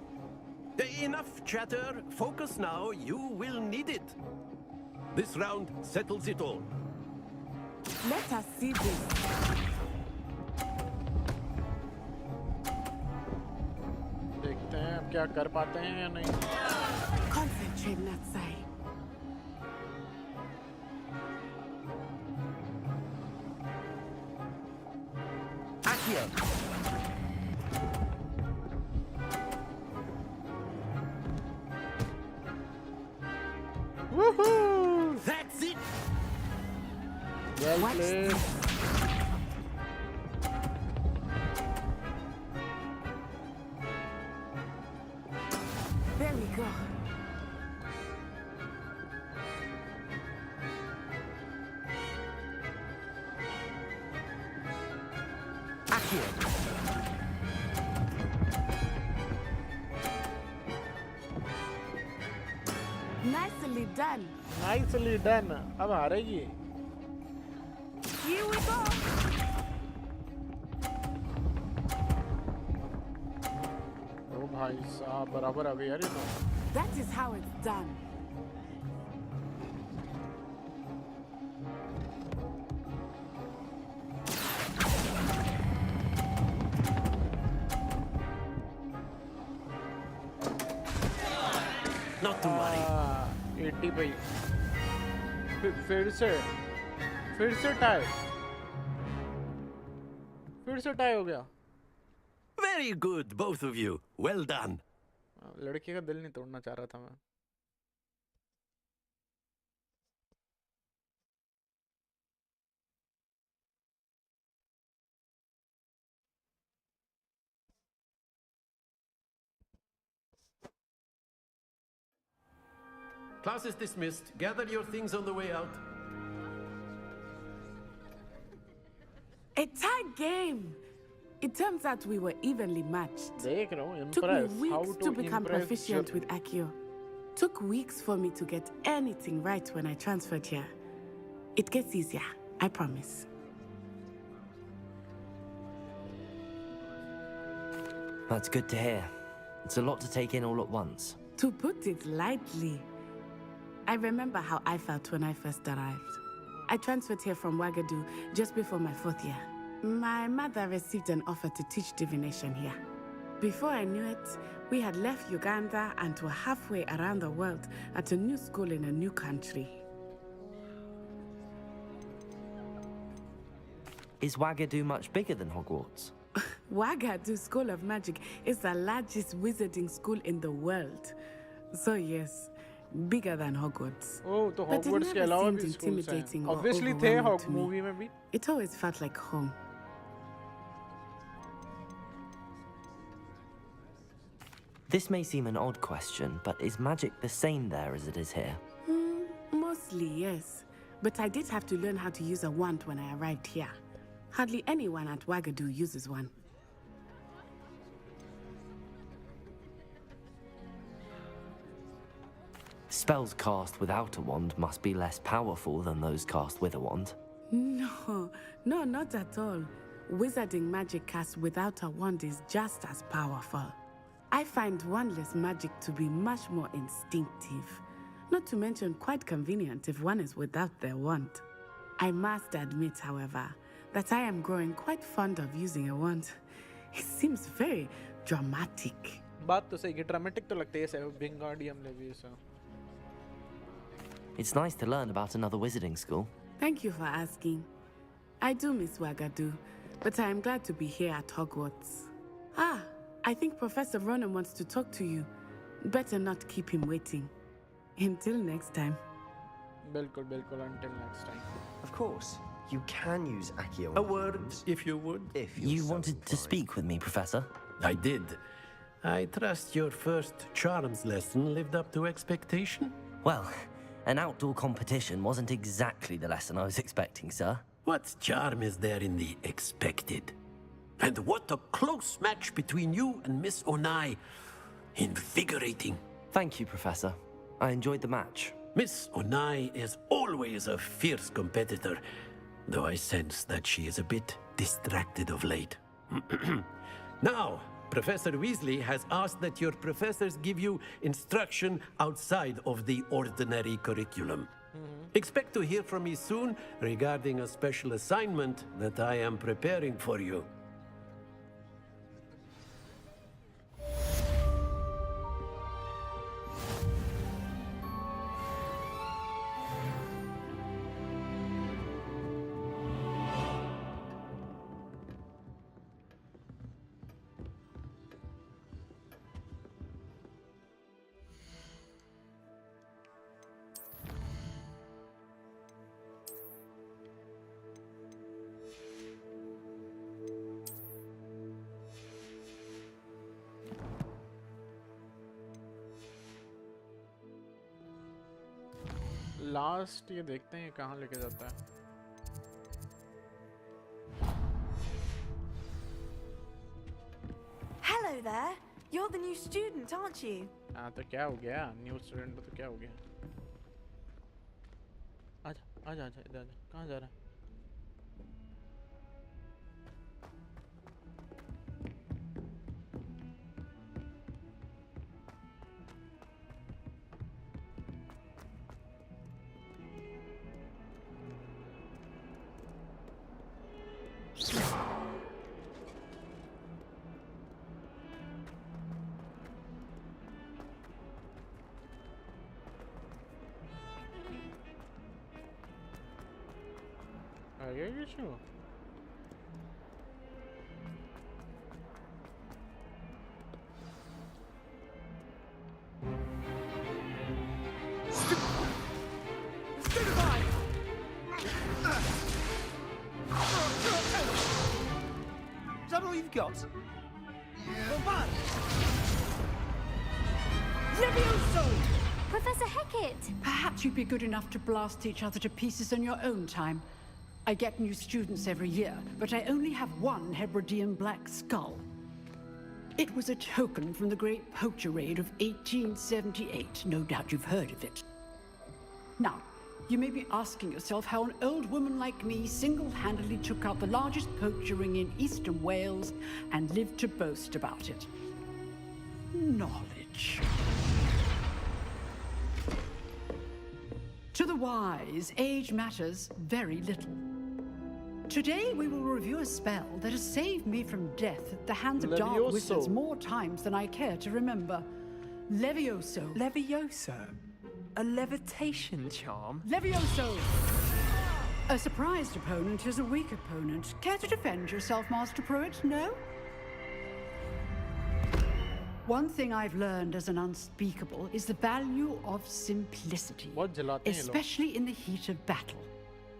Enough chatter. Focus now. You will need it. This round settles it all. Let us see this. देखते हैं अब क्या कर पाते हैं या नहीं. Concentrate, Natsai. Accio. Well played. There we go. Nicely done. Nicely done. अब हारेगी. Here we go. Oh भाई साहब बराबर अभी यार इतना. That is how it's done. Not to worry. 80 पे फिर से टाई हो गया. Very good, both of you. Well done. लड़के का दिल नहीं तोड़ना चाह रहा था मैं. Class is dismissed. Gather your things on the way out. A tight game. It turns out we were evenly matched. देख रहा हूँ. Took me Impress. How weeks to to become impress proficient with Accio. Took weeks for me to get anything right when I transferred here. It gets easier, I promise. That's good to hear. It's a lot to take in all at once. To put it lightly, I remember how I felt when I first arrived. I transferred here from Ouagadougou just before my 4th year. My mother received an offer to teach divination here. Before I knew it, we had left Uganda and were halfway around the world at a new school in a new country. Is Ouagadougou much bigger than Hogwarts? Ouagadougou School of Magic is the largest wizarding school in the world. So yes, bigger than Hogwarts. Oh, तो But it Hogwarts के never अलावा seemed भी schools हैं. intimidating or Obviously थे overwhelming Hog to me. movie में भी. It always felt like home. This may seem an odd question, but is magic the same there as it is here? Mostly, yes. But I did have to learn how to use a wand when I arrived here. Hardly anyone at Ouagadougou uses one. Spells cast without a wand must be less powerful than those cast with a wand. No, not at all. Wizarding magic cast without a wand is just as powerful. I find wandless magic to be much more instinctive. Not to mention quite convenient if one is without their wand. I must admit, however, that I am growing quite fond of using a wand. It seems very dramatic. बात तो सही है. Dramatic तो लगता है ऐसे Wingardium Leviosa. It's nice to learn about another wizarding school. Thank you for asking. I do miss Ouagadougou, but I am glad to be here at Hogwarts. I think Professor Ronan wants to talk to you. Better not keep him waiting. Until next time. बिल्कुल until next time. Of course, you can use Accio. A word, if you would. If You wanted to speak with me, Professor? I did. I trust your first charms lesson lived up to expectation? Well, an outdoor competition wasn't exactly the lesson I was expecting, sir. What charm is there in the expected? And what a close match between you and Miss Onai. Invigorating. Thank you, Professor. I enjoyed the match. Miss Onai is always a fierce competitor, though I sense that she is a bit distracted of late. Now, Professor Weasley has asked that your professors give you instruction outside of the ordinary curriculum. Expect to hear from me soon regarding a special assignment that I am preparing for you. Last ये देखते हैं कहाँ लेके जाता है। Hello there. You're the new student, aren't you? हाँ तो क्या हो गया? न्यू स्टूडेंट तो क्या हो गया? आजा आजा आजा इधर आजा। कहाँ जा रहा है? Yeah, you sure? Is that all you've got? Levioso! Professor Hecat! Perhaps you'd be good enough to blast each other to pieces in your own time. I get new students every year, but I only have one Hebridean black skull. It was a token from the Great Poacher Raid of 1878. No doubt you've heard of it. Now, you may be asking yourself how an old woman like me single-handedly took out the largest poacher ring in eastern Wales and lived to boast about it. Knowledge. To the wise, age matters very little. Today we will review a spell that has saved me from death at the hands of dark wizards more times than I care to remember. Levioso. Levioso? A levitation charm? Levioso! A surprised opponent is a weak opponent. Care to defend yourself, Master Pruitt? No? One thing I've learned as an unspeakable is the value of simplicity, especially in the heat of battle.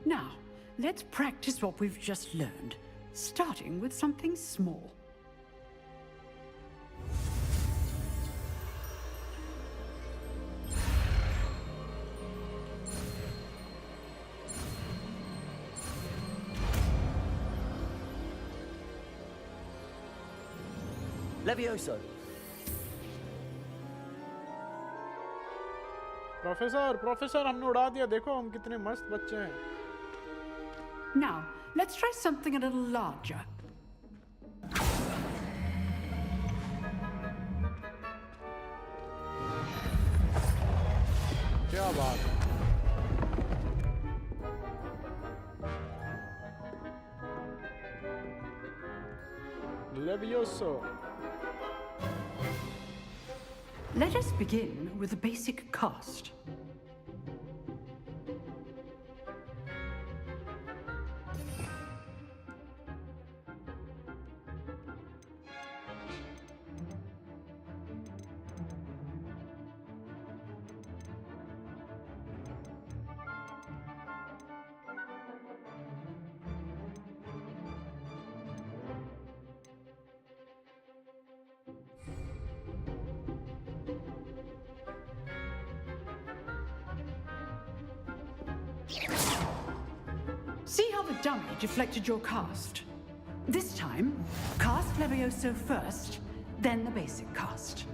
Now, let's practice what we've just learned, starting with something small. Levioso. Professor हमने उड़ा दिया। देखो हम कितने मस्त बच्चे हैं। Now, let's try something a little larger. क्या बात है? Levioso. Let us begin with the basic cast. See how the dummy deflected your cast? This time, cast Levioso first, then the basic cast.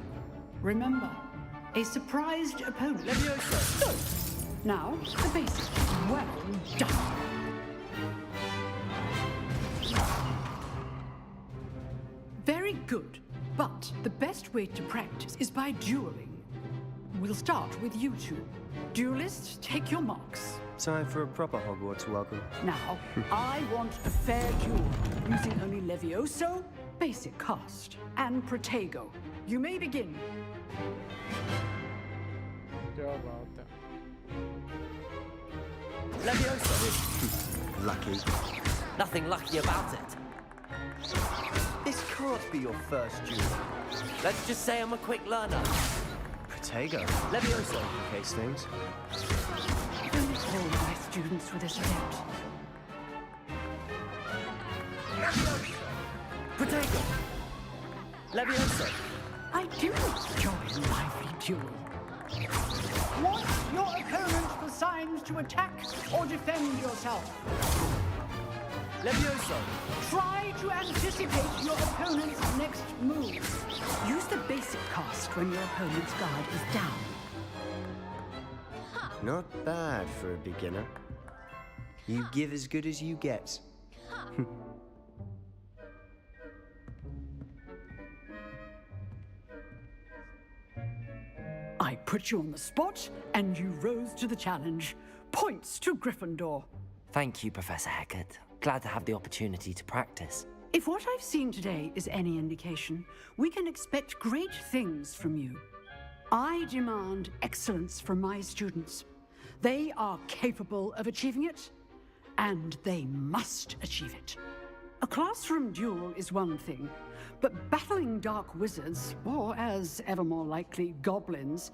Remember, a surprised opponent. Levioso! Good. Now, the basic. Well done. Very good. But the best way to practice is by dueling. We'll start with you two. Duelists, take your marks. Time for a proper Hogwarts welcome. Now, I want a fair duel, using only Levioso, basic cast, and Protego. You may begin. Levioso! Lucky. Nothing lucky about it. This can't be your first duel. Let's just say I'm a quick learner. Protego. Levioso. Case things. Don't hold my students with this attempt. Protego. Levioso. I do enjoy a lively duel. Watch your opponent for signs to attack or defend yourself. Levioso. Try to anticipate your opponent's next move. Use the basic cast when your opponent's guard is down. Not bad for a beginner. You give as good as you get. I put you on the spot, and you rose to the challenge. Points to Gryffindor. Thank you, Professor Hecat. Glad to have the opportunity to practice. If what I've seen today is any indication, we can expect great things from you. I demand excellence from my students. They are capable of achieving it, and they must achieve it. A classroom duel is one thing, but battling dark wizards, or as ever more likely, goblins,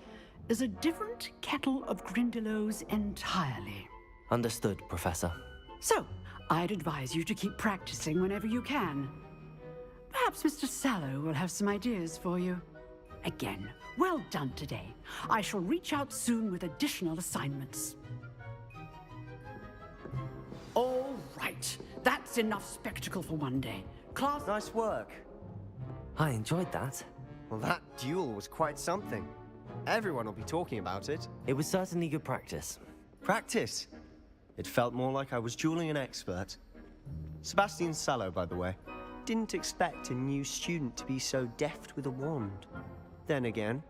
is a different kettle of Grindylows entirely. Understood, Professor. So, I'd advise you to keep practicing whenever you can. Perhaps Mr. Sallow will have some ideas for you. Again, well done today. I shall reach out soon with additional assignments. All right, that's enough spectacle for one day. Class... Nice work. I enjoyed that. Well, that duel was quite something. Everyone will be talking about it. It was certainly good practice. Practice? It felt more like I was dueling an expert. Sebastian Sallow, by the way. Didn't expect a new student to be so deft with a wand. Then again,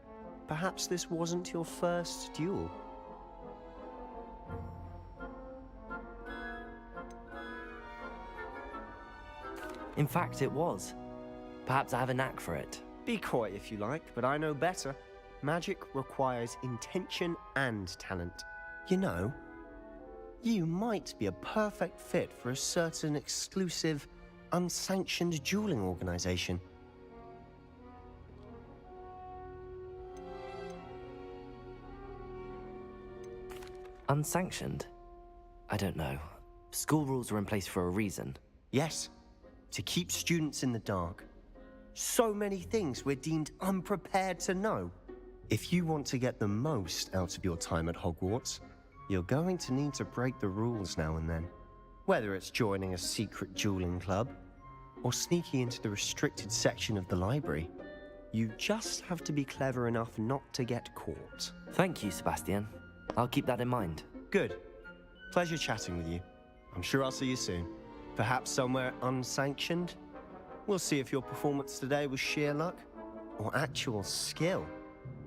perhaps this wasn't your first duel. In fact, it was. Perhaps I have a knack for it. Be coy if you like, but I know better. Magic requires intention and talent. You know, you might be a perfect fit for a certain exclusive, unsanctioned dueling organization. Unsanctioned? I don't know. School rules are in place for a reason. Yes, to keep students in the dark. So many things we're deemed unprepared to know. If you want to get the most out of your time at Hogwarts, you're going to need to break the rules now and then. Whether it's joining a secret dueling club, or sneaking into the restricted section of the library, you just have to be clever enough not to get caught. Thank you, Sebastian. I'll keep that in mind. Good. Pleasure chatting with you. I'm sure I'll see you soon. Perhaps somewhere unsanctioned? We'll see if your performance today was sheer luck or actual skill.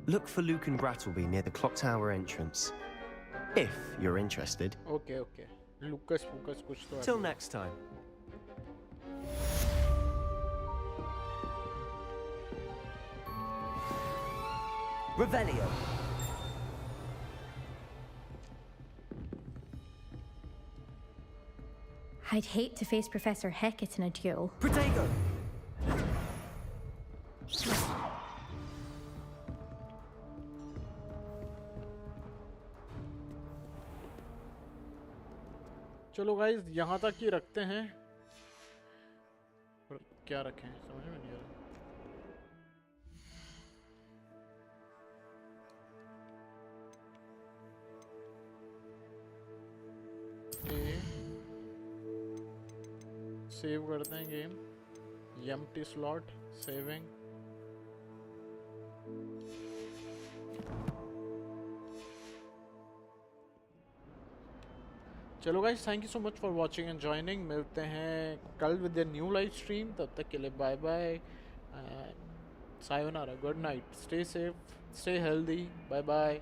Look for Luke and Brattleby near the clock tower entrance. If you're interested. Okay. Lucas, kuch to Till next time. Revelio. I'd hate to face Professor Hecat in a duel. Protego. चलो guys यहाँ तक ही रखते हैं। और क्या रखें समझ में नहीं आ रहा। सेव करते हैं गेम। empty slot saving। चलो guys thank you so much for watching and joining. मिलते हैं कल with a new live stream. तब तक के लिए bye bye, sayonara, good night, stay safe, stay healthy, bye bye.